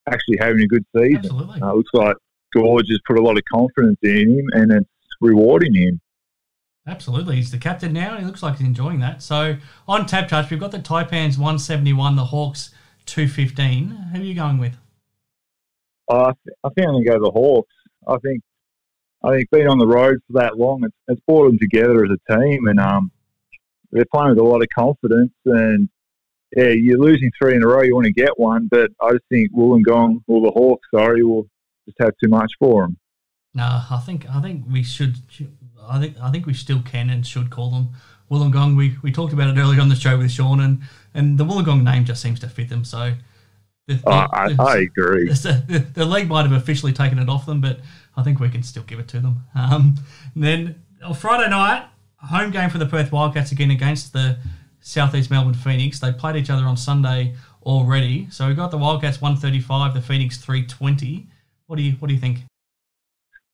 Speaker 5: actually having a good season.
Speaker 2: Absolutely.
Speaker 5: It looks like Gorge has put a lot of confidence in him, and it's rewarding him.
Speaker 2: Absolutely. He's the captain now, and he looks like he's enjoying that. So on TABtouch, we've got the Taipans 171, the Hawks 215. Who are you going with?
Speaker 5: I think I'm going to go the Hawks. I think being on the road for that long, it's brought them together as a team, and they're playing with a lot of confidence. And yeah, you're losing 3 in a row, you want to get one, but I just think Wollongong, or the Hawks, will just have too much for them.
Speaker 2: No, I think we should. I think we still can and should call them Wollongong. We talked about it earlier on the show with Shawn, and the Wollongong name just seems to fit them. So
Speaker 5: I agree.
Speaker 2: The league might have officially taken it off them, but I think we can still give it to them. Then on Friday night, home game for the Perth Wildcats again against the Southeast Melbourne Phoenix. They played each other on Sunday already. So we've got the Wildcats 135, the Phoenix 320. What do you think?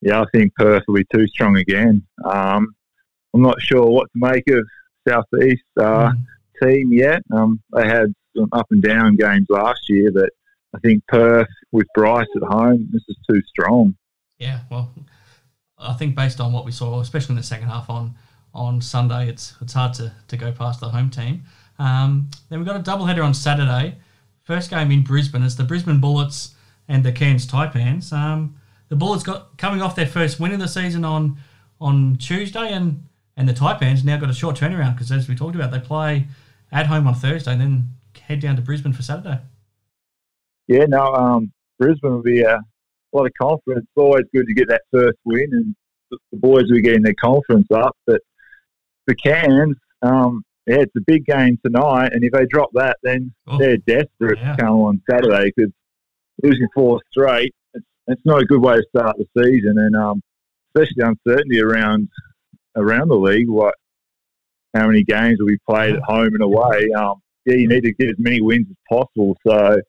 Speaker 5: Yeah, I think Perth will be too strong again. I'm not sure what to make of Southeast team yet. They had some up and down games last year, but I think Perth with Bryce at home, this is too strong.
Speaker 2: Yeah, well, I think based on what we saw, especially in the second half on Sunday, it's hard to go past the home team. Then we've got a doubleheader on Saturday. First game in Brisbane. It's the Brisbane Bullets and the Cairns Taipans. The Bullets got coming off their first win of the season on Tuesday, and the Taipans now got a short turnaround because, as we talked about, they play at home on Thursday and then head down to Brisbane for Saturday.
Speaker 5: Yeah, no, Brisbane will be a lot of confidence. It's always good to get that first win, and the boys will be getting their confidence up. But for Cairns, yeah, it's a big game tonight, and if they drop that, then they're desperate to come on Saturday, because losing 4 straight, it's not a good way to start the season, and especially uncertainty around the league, how many games will be played at home and away. You need to get as many wins as possible. So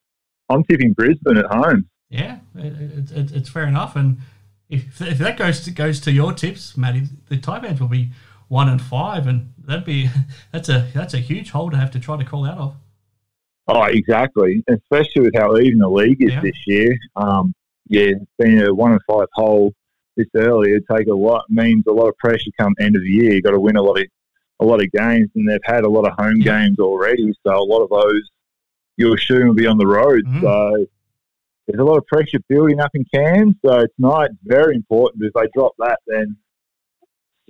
Speaker 5: I'm tipping Brisbane at home.
Speaker 2: Yeah, it's fair enough. And if that goes to your tips, Matty, the Taipans will be 1-5, and that's a huge hole to have to try to crawl out of.
Speaker 5: Oh, exactly. Especially with how even the league is this year. It's been a 1-5 hole this early. It means a lot of pressure come end of the year. You've got to win a lot of games, and they've had a lot of home games already. So a lot of those you assume will be on the road. So there's a lot of pressure building up in Cairns. So tonight it's very important. If they drop that, then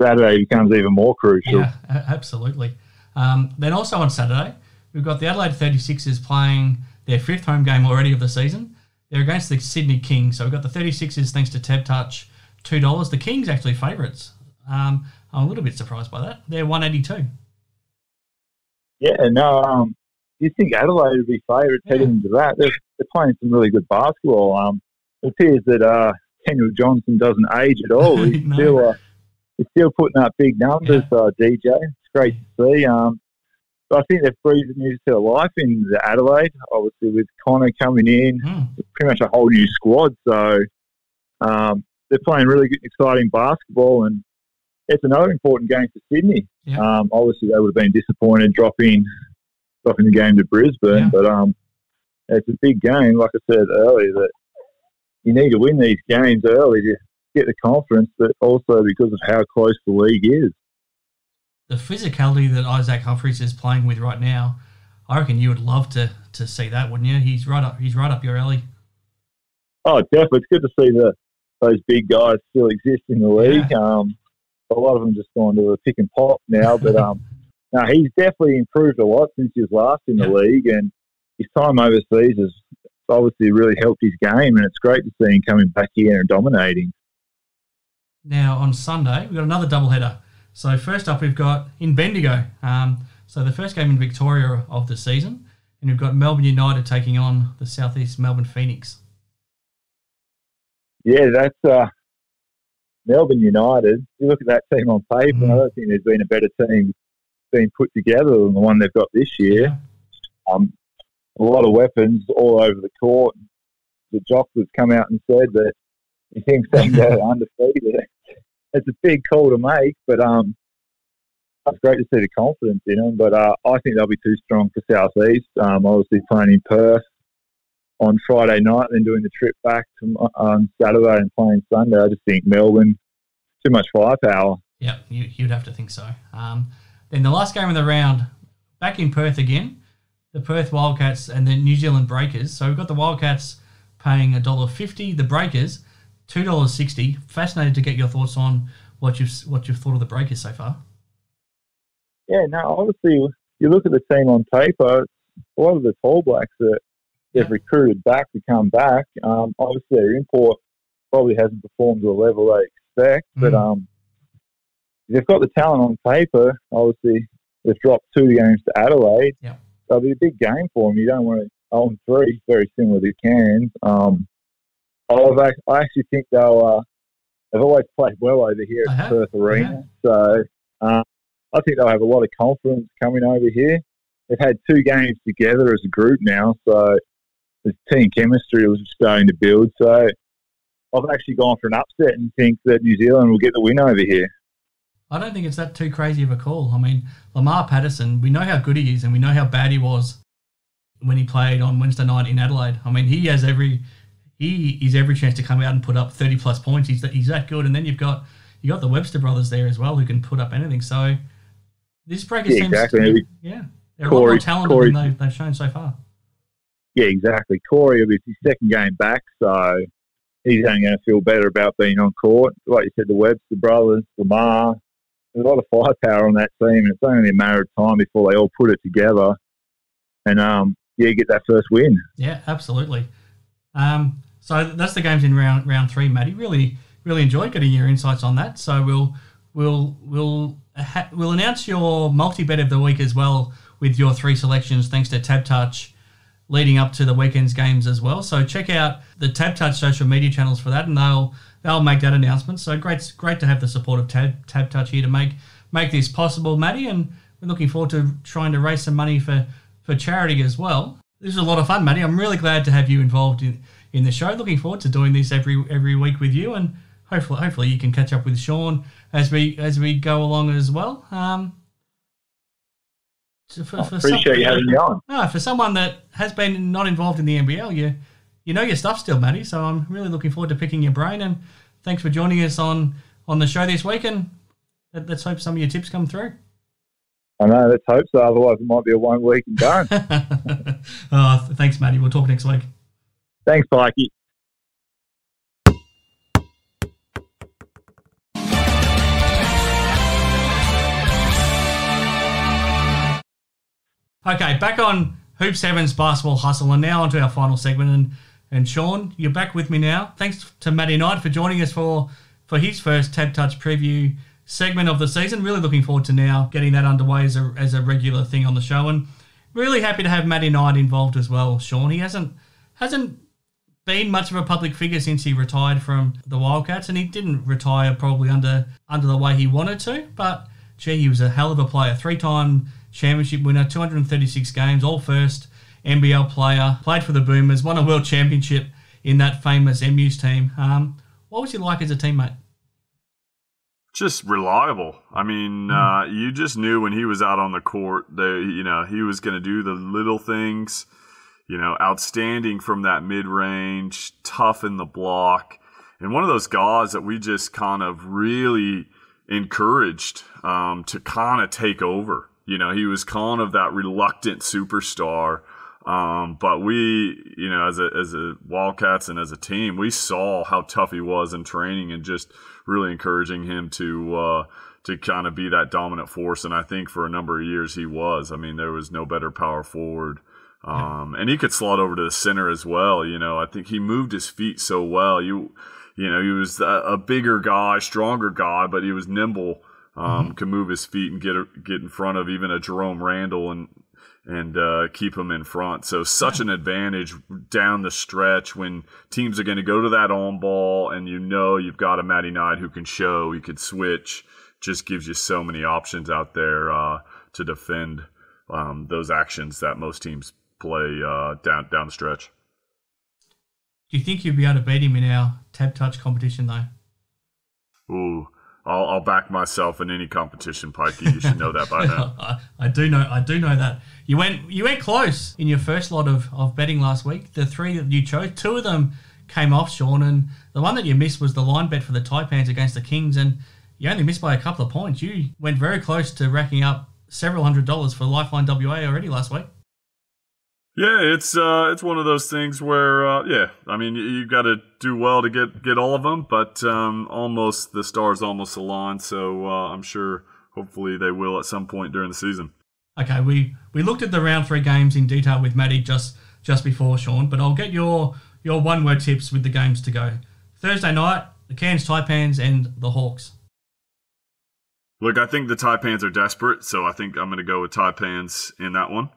Speaker 5: Saturday becomes even more crucial.
Speaker 2: Yeah, absolutely. Then also on Saturday, we've got the Adelaide 36ers playing their 5th home game already of the season. They're against the Sydney Kings. So we've got the 36ers, thanks to TABtouch, $2. The Kings actually favourites. I'm a little bit surprised by that. They're 182.
Speaker 5: Yeah, no, you think Adelaide would be favourites heading into that. They're playing some really good basketball. It appears that Daniel Johnson doesn't age at all. He's still putting up big numbers, DJ. It's great to see. But I think they've breathed a new set of life in Adelaide, obviously with Connor coming in. Pretty much a whole new squad. So they're playing really good, exciting basketball, and it's another important game for Sydney. Obviously, they would have been disappointed dropping the game to Brisbane, but it's a big game, like I said earlier, that you need to win these games early to get the confidence, but also because of how close the league is.
Speaker 2: The physicality that Isaac Humphries is playing with right now, I reckon you would love to see that, wouldn't you? He's right up your alley.
Speaker 5: Oh, definitely. It's good to see those big guys still exist in the league. A lot of them just gone to a pick and pop now, but no, he's definitely improved a lot since he was last in the league, and his time overseas has obviously really helped his game, and it's great to see him coming back here and dominating.
Speaker 2: Now, on Sunday, we've got another doubleheader. So first up, we've got in Bendigo. So the first game in Victoria of the season, and we've got Melbourne United taking on the Southeast Melbourne Phoenix.
Speaker 5: Yeah, that's Melbourne United. You look at that team on paper, I don't think there's been a better team being put together than the one they've got this year. A lot of weapons all over the court. The Jock has come out and said that he thinks they can go undefeated. It's a big call to make, but it's great to see the confidence in them. But I think they'll be too strong for Southeast. Obviously playing in Perth on Friday night, then doing the trip back on Saturday and playing Sunday. I just think Melbourne, too much firepower.
Speaker 2: Yeah, you'd have to think so. Then the last game of the round, back in Perth again, the Perth Wildcats and the New Zealand Breakers. So we've got the Wildcats paying $1.50, the Breakers $2.60. Fascinated to get your thoughts on what you've thought of the Breakers so far.
Speaker 5: Yeah, no, obviously you look at the team on paper, a lot of the Tall Blacks that they've recruited back to come back. Obviously their import probably hasn't performed to the level they expect, but they've got the talent on paper. Obviously they've dropped 2 games to Adelaide. That'll be a big game for them. You don't want to 0-3, very similar to Cairns. I actually think they've always played well over here at Perth Arena. So I think they'll have a lot of confidence coming over here. They've had 2 games together as a group now, so the team chemistry was starting to build. So I've actually gone for an upset and think that New Zealand will get the win over here.
Speaker 2: I don't think it's that too crazy of a call. I mean, Lamar Patterson, we know how good he is and we know how bad he was when he played on Wednesday night in Adelaide. I mean, he has every chance to come out and put up 30-plus points. He's that good. And then you got the Webster brothers there as well who can put up anything. So this Breakers team, they're a lot more talented than they've shown so far.
Speaker 5: Yeah, exactly. Corey will be his second game back, so he's only going to feel better about being on court. Like you said, the Webster brothers, Lamar, there's a lot of firepower on that team, and it's only a matter of time before they all put it together and, get that first win.
Speaker 2: Yeah, absolutely. So that's the games in round 3, Matty. Really, really enjoyed getting your insights on that. So we'll we'll announce your multi-bet of the week as well with your 3 selections thanks to TABtouch leading up to the weekend's games as well. So check out the TABtouch social media channels for that, and they'll make that announcement. So great to have the support of TABtouch here to make this possible, Matty, and we're looking forward to trying to raise some money for charity as well. This is a lot of fun, Matty. I'm really glad to have you involved in the show. Looking forward to doing this every week with you, and hopefully you can catch up with Shawn as we go along as well.
Speaker 5: Appreciate you having me on.
Speaker 2: For someone that has been not involved in the NBL, you know your stuff still, Matty. So I'm really looking forward to picking your brain, and thanks for joining us on the show this week. And let's hope some of your tips come through.
Speaker 5: I know, let's hope so. Otherwise, it might be a 1 week and done.
Speaker 2: Thanks, Matty. We'll talk next week.
Speaker 5: Thanks, Pikey.
Speaker 2: Okay, back on Hoop 7's Basketball Hustle, and now onto our final segment. And Shawn, you're back with me now. Thanks to Matty Knight for joining us for his first TABtouch Preview segment of the season. Really looking forward to now getting that underway as a regular thing on the show, and really happy to have Matty Knight involved as well, Shawn. He hasn't been much of a public figure since he retired from the Wildcats, and he didn't retire probably under the way he wanted to, but gee, he was a hell of a player. 3-time championship winner, 236 games, all first NBL player, played for the Boomers, won a world championship in that famous MU's team. What was he like as a teammate?
Speaker 3: Just reliable. I mean, you just knew when he was out on the court that, he was going to do the little things, outstanding from that mid-range, tough in the block, and one of those guys that we just kind of really encouraged to kind of take over. He was kind of that reluctant superstar, but we, as a Wildcats and as a team, we saw how tough he was in training and just really encouraging him to kind of be that dominant force. And I think for a number of years he was. I mean, there was no better power forward. And he could slot over to the center as well. I think he moved his feet so well. He was a bigger guy, stronger guy, but he was nimble, could move his feet and get in front of even a Jerome Randall and keep him in front. So such an advantage down the stretch when teams are going to go to that on ball, and you've got a Matty Knight who can show, he could switch. Just gives you so many options out there to defend those actions that most teams play down the stretch.
Speaker 2: Do you think you'll be able to beat him in our TABtouch competition, though?
Speaker 3: Ooh, I'll back myself in any competition, Pikey. You should know that by now.
Speaker 2: I do know that. You went close in your first lot of betting last week. The 3 that you chose, 2 of them came off, Shawn, and the one that you missed was the line bet for the Taipans against the Kings, and you only missed by a couple of points. You went very close to racking up several $100s for Lifeline WA already last week.
Speaker 3: Yeah, it's one of those things where I mean you got to do well to get all of them, but almost the stars almost aligned. So I'm sure hopefully they will at some point during the season. Okay,
Speaker 2: we looked at the round 3 games in detail with Matty just before, Shawn, but I'll get your one-word tips with the games to go. Thursday night, the Cairns Taipans and the Hawks.
Speaker 3: Look, I think the Taipans are desperate, so I think I'm going to go with Taipans in that one.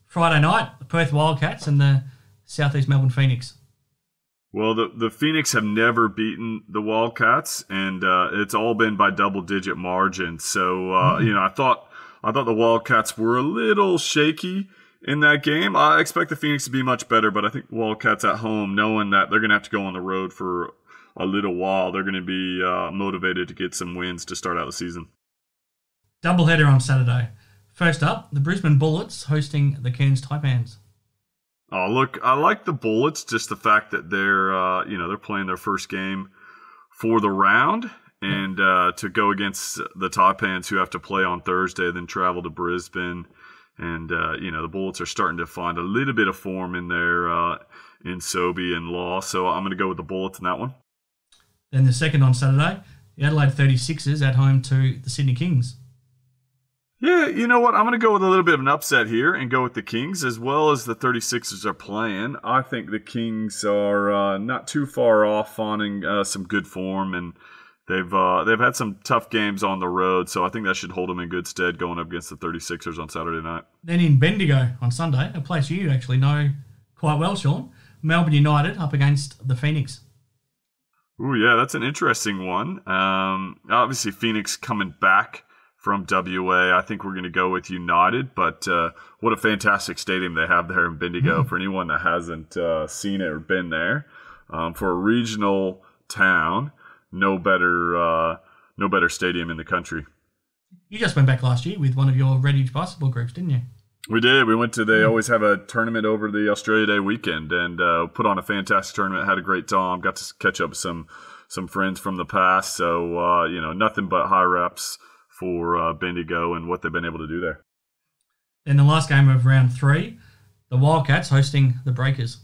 Speaker 2: Friday night, the Perth Wildcats and the Southeast Melbourne Phoenix.
Speaker 3: Well, the Phoenix have never beaten the Wildcats, and it's all been by double-digit margins. So, I thought the Wildcats were a little shaky in that game. I expect the Phoenix to be much better, but I think Wildcats at home, knowing that they're going to have to go on the road for a little while, they're going to be motivated to get some wins to start out the season.
Speaker 2: Doubleheader on Saturday. First up, the Brisbane Bullets hosting the Cairns Taipans.
Speaker 3: Oh, look, I like the Bullets, just the fact that they're playing their first game for the round, and to go against the Taipans who have to play on Thursday, then travel to Brisbane. And, the Bullets are starting to find a little bit of form in their in Sobey and Law, so I'm going to go with the Bullets in that one.
Speaker 2: Then the second on Saturday, the Adelaide 36ers at home to the Sydney Kings.
Speaker 3: Yeah, you know what? I'm going to go with a little bit of an upset here and go with the Kings as well as the 36ers are playing. I think the Kings are not too far off finding some good form, and they've had some tough games on the road, so I think that should hold them in good stead going up against the 36ers on Saturday night.
Speaker 2: Then in Bendigo on Sunday, a place you actually know quite well, Shawn, Melbourne United up against the Phoenix.
Speaker 3: Ooh, yeah, that's an interesting one. Obviously, Phoenix coming back from WA. I think we're going to go with United, but what a fantastic stadium they have there in Bendigo for anyone that hasn't seen it or been there. For a regional town, no better stadium in the country.
Speaker 2: You just went back last year with one of your Redhage basketball groups, didn't you?
Speaker 3: We did. We went to, they always have a tournament over the Australia Day weekend and put on a fantastic tournament, had a great time, got to catch up with some friends from the past. So, nothing but high reps for Bendigo and what they've been able to do there.
Speaker 2: In the last game of round 3, the Wildcats hosting the Breakers.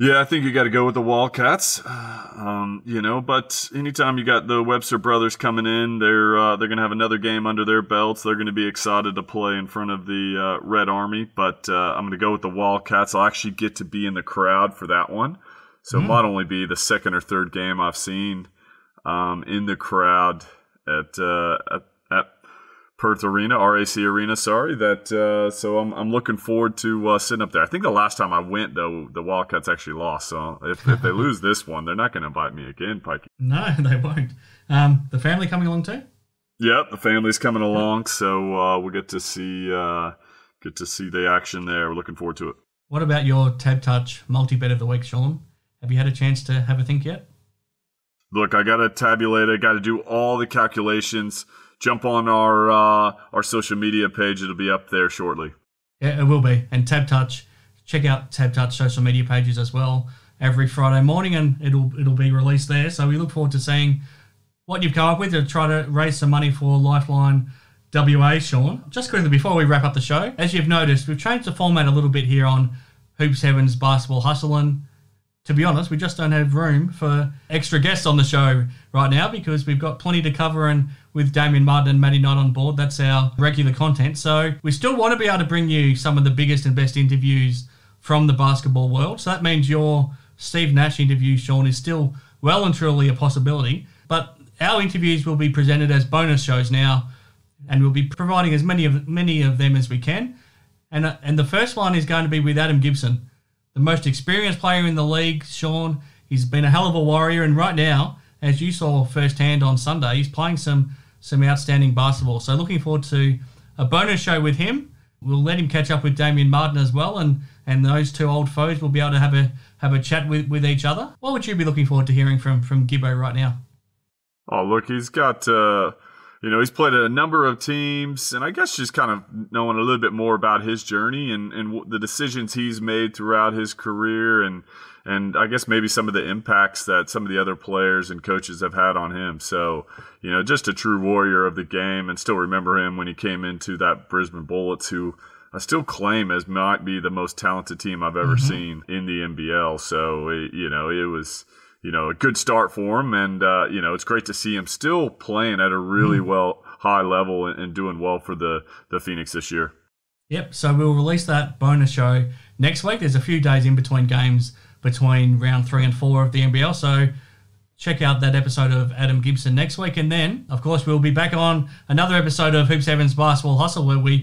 Speaker 3: Yeah, I think you got to go with the Wildcats. But anytime you got the Webster brothers coming in, they're going to have another game under their belts. They're going to be excited to play in front of the Red Army. But I'm going to go with the Wildcats. I'll actually get to be in the crowd for that one, so it might only be the second or third game I've seen in the crowd at Perth Arena, RAC Arena, sorry. So I'm looking forward to sitting up there. I think the last time I went, though, the Wildcats actually lost. So if they lose this one, they're not going to invite me again, Pike.
Speaker 2: No, they won't. The family coming along too?
Speaker 3: Yep, the family's coming along, so we'll get to see the action there. We're looking forward to it.
Speaker 2: What about your TABtouch multi-bet of the week, Shawn? Have you had a chance to have a think yet?
Speaker 3: Look, I got to tabulate it. Got to do all the calculations. Jump on our social media page. It'll be up there shortly.
Speaker 2: Yeah, it will be. And TABtouch, check out TABtouch social media pages as well every Friday morning, and it'll be released there. So we look forward to seeing what you've come up with to try to raise some money for Lifeline WA, Shawn. Just quickly before we wrap up the show, as you've noticed, we've changed the format a little bit here on Hoops Heaven's Basketball Hustle, and to be honest, we just don't have room for extra guests on the show right now because we've got plenty to cover, and with Damian Martin and Matty not on board, that's our regular content. So we still want to be able to bring you some of the biggest and best interviews from the basketball world. So that means your Steve Nash interview, Shawn, is still well and truly a possibility. But our interviews will be presented as bonus shows now, and we'll be providing as many of them as we can. And the first one is going to be with Adam Gibson, the most experienced player in the league, Shawn. He's been a hell of a warrior, and right now, as you saw firsthand on Sunday, he's playing some outstanding basketball. So looking forward to a bonus show with him. We'll let him catch up with Damian Martin as well, and those two old foes will be able to have a chat with each other. What would you be looking forward to hearing from Gibbo right now?
Speaker 3: Oh, look, he's got, he's played at a number of teams, and I guess just kind of knowing a little bit more about his journey and the decisions he's made throughout his career, and I guess maybe some of the impacts that some of the other players and coaches have had on him. So, just a true warrior of the game, and still remember him when he came into that Brisbane Bullets, who I still claim as might be the most talented team I've ever seen in the NBL. So, it was a good start for him, and it's great to see him still playing at a really high level and doing well for the Phoenix this year.
Speaker 2: Yep, so we'll release that bonus show next week. There's a few days in between games between round 3 and 4 of the NBL, so check out that episode of Adam Gibson next week. And then, of course, we'll be back on another episode of Hoops Heaven's Basketball Hustle, where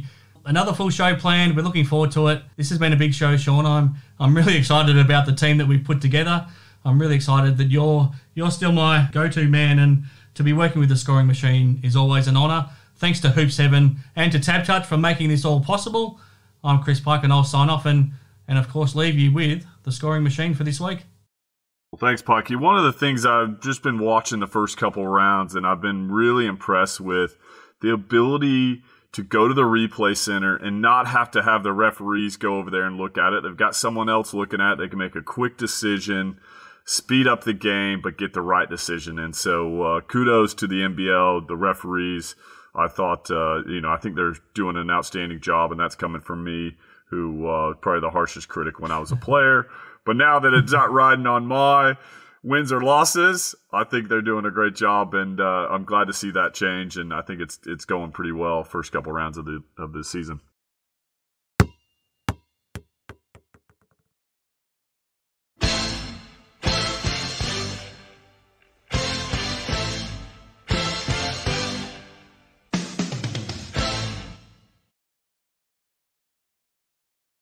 Speaker 2: another full show planned. We're looking forward to it. This has been a big show, Shawn. I'm really excited about the team that we've put together. I'm really excited that you're still my go-to man, and to be working with the scoring machine is always an honour. Thanks to Hoops Heaven and to TABtouch for making this all possible. I'm Chris Pike, and I'll sign off and of course leave you with the scoring machine for this week.
Speaker 3: Well, thanks, Pikey. One of the things I've just been watching the first couple rounds, and I've been really impressed with the ability to go to the replay center and not have to have the referees go over there and look at it. They've got someone else looking at it. They can make a quick decision, speed up the game, but get the right decision. And so kudos to the NBL, the referees. I thought, I think they're doing an outstanding job, and that's coming from me, who probably the harshest critic when I was a player. But now that it's not riding on my wins or losses, I think they're doing a great job, and I'm glad to see that change. And I think it's going pretty well first couple rounds of the season.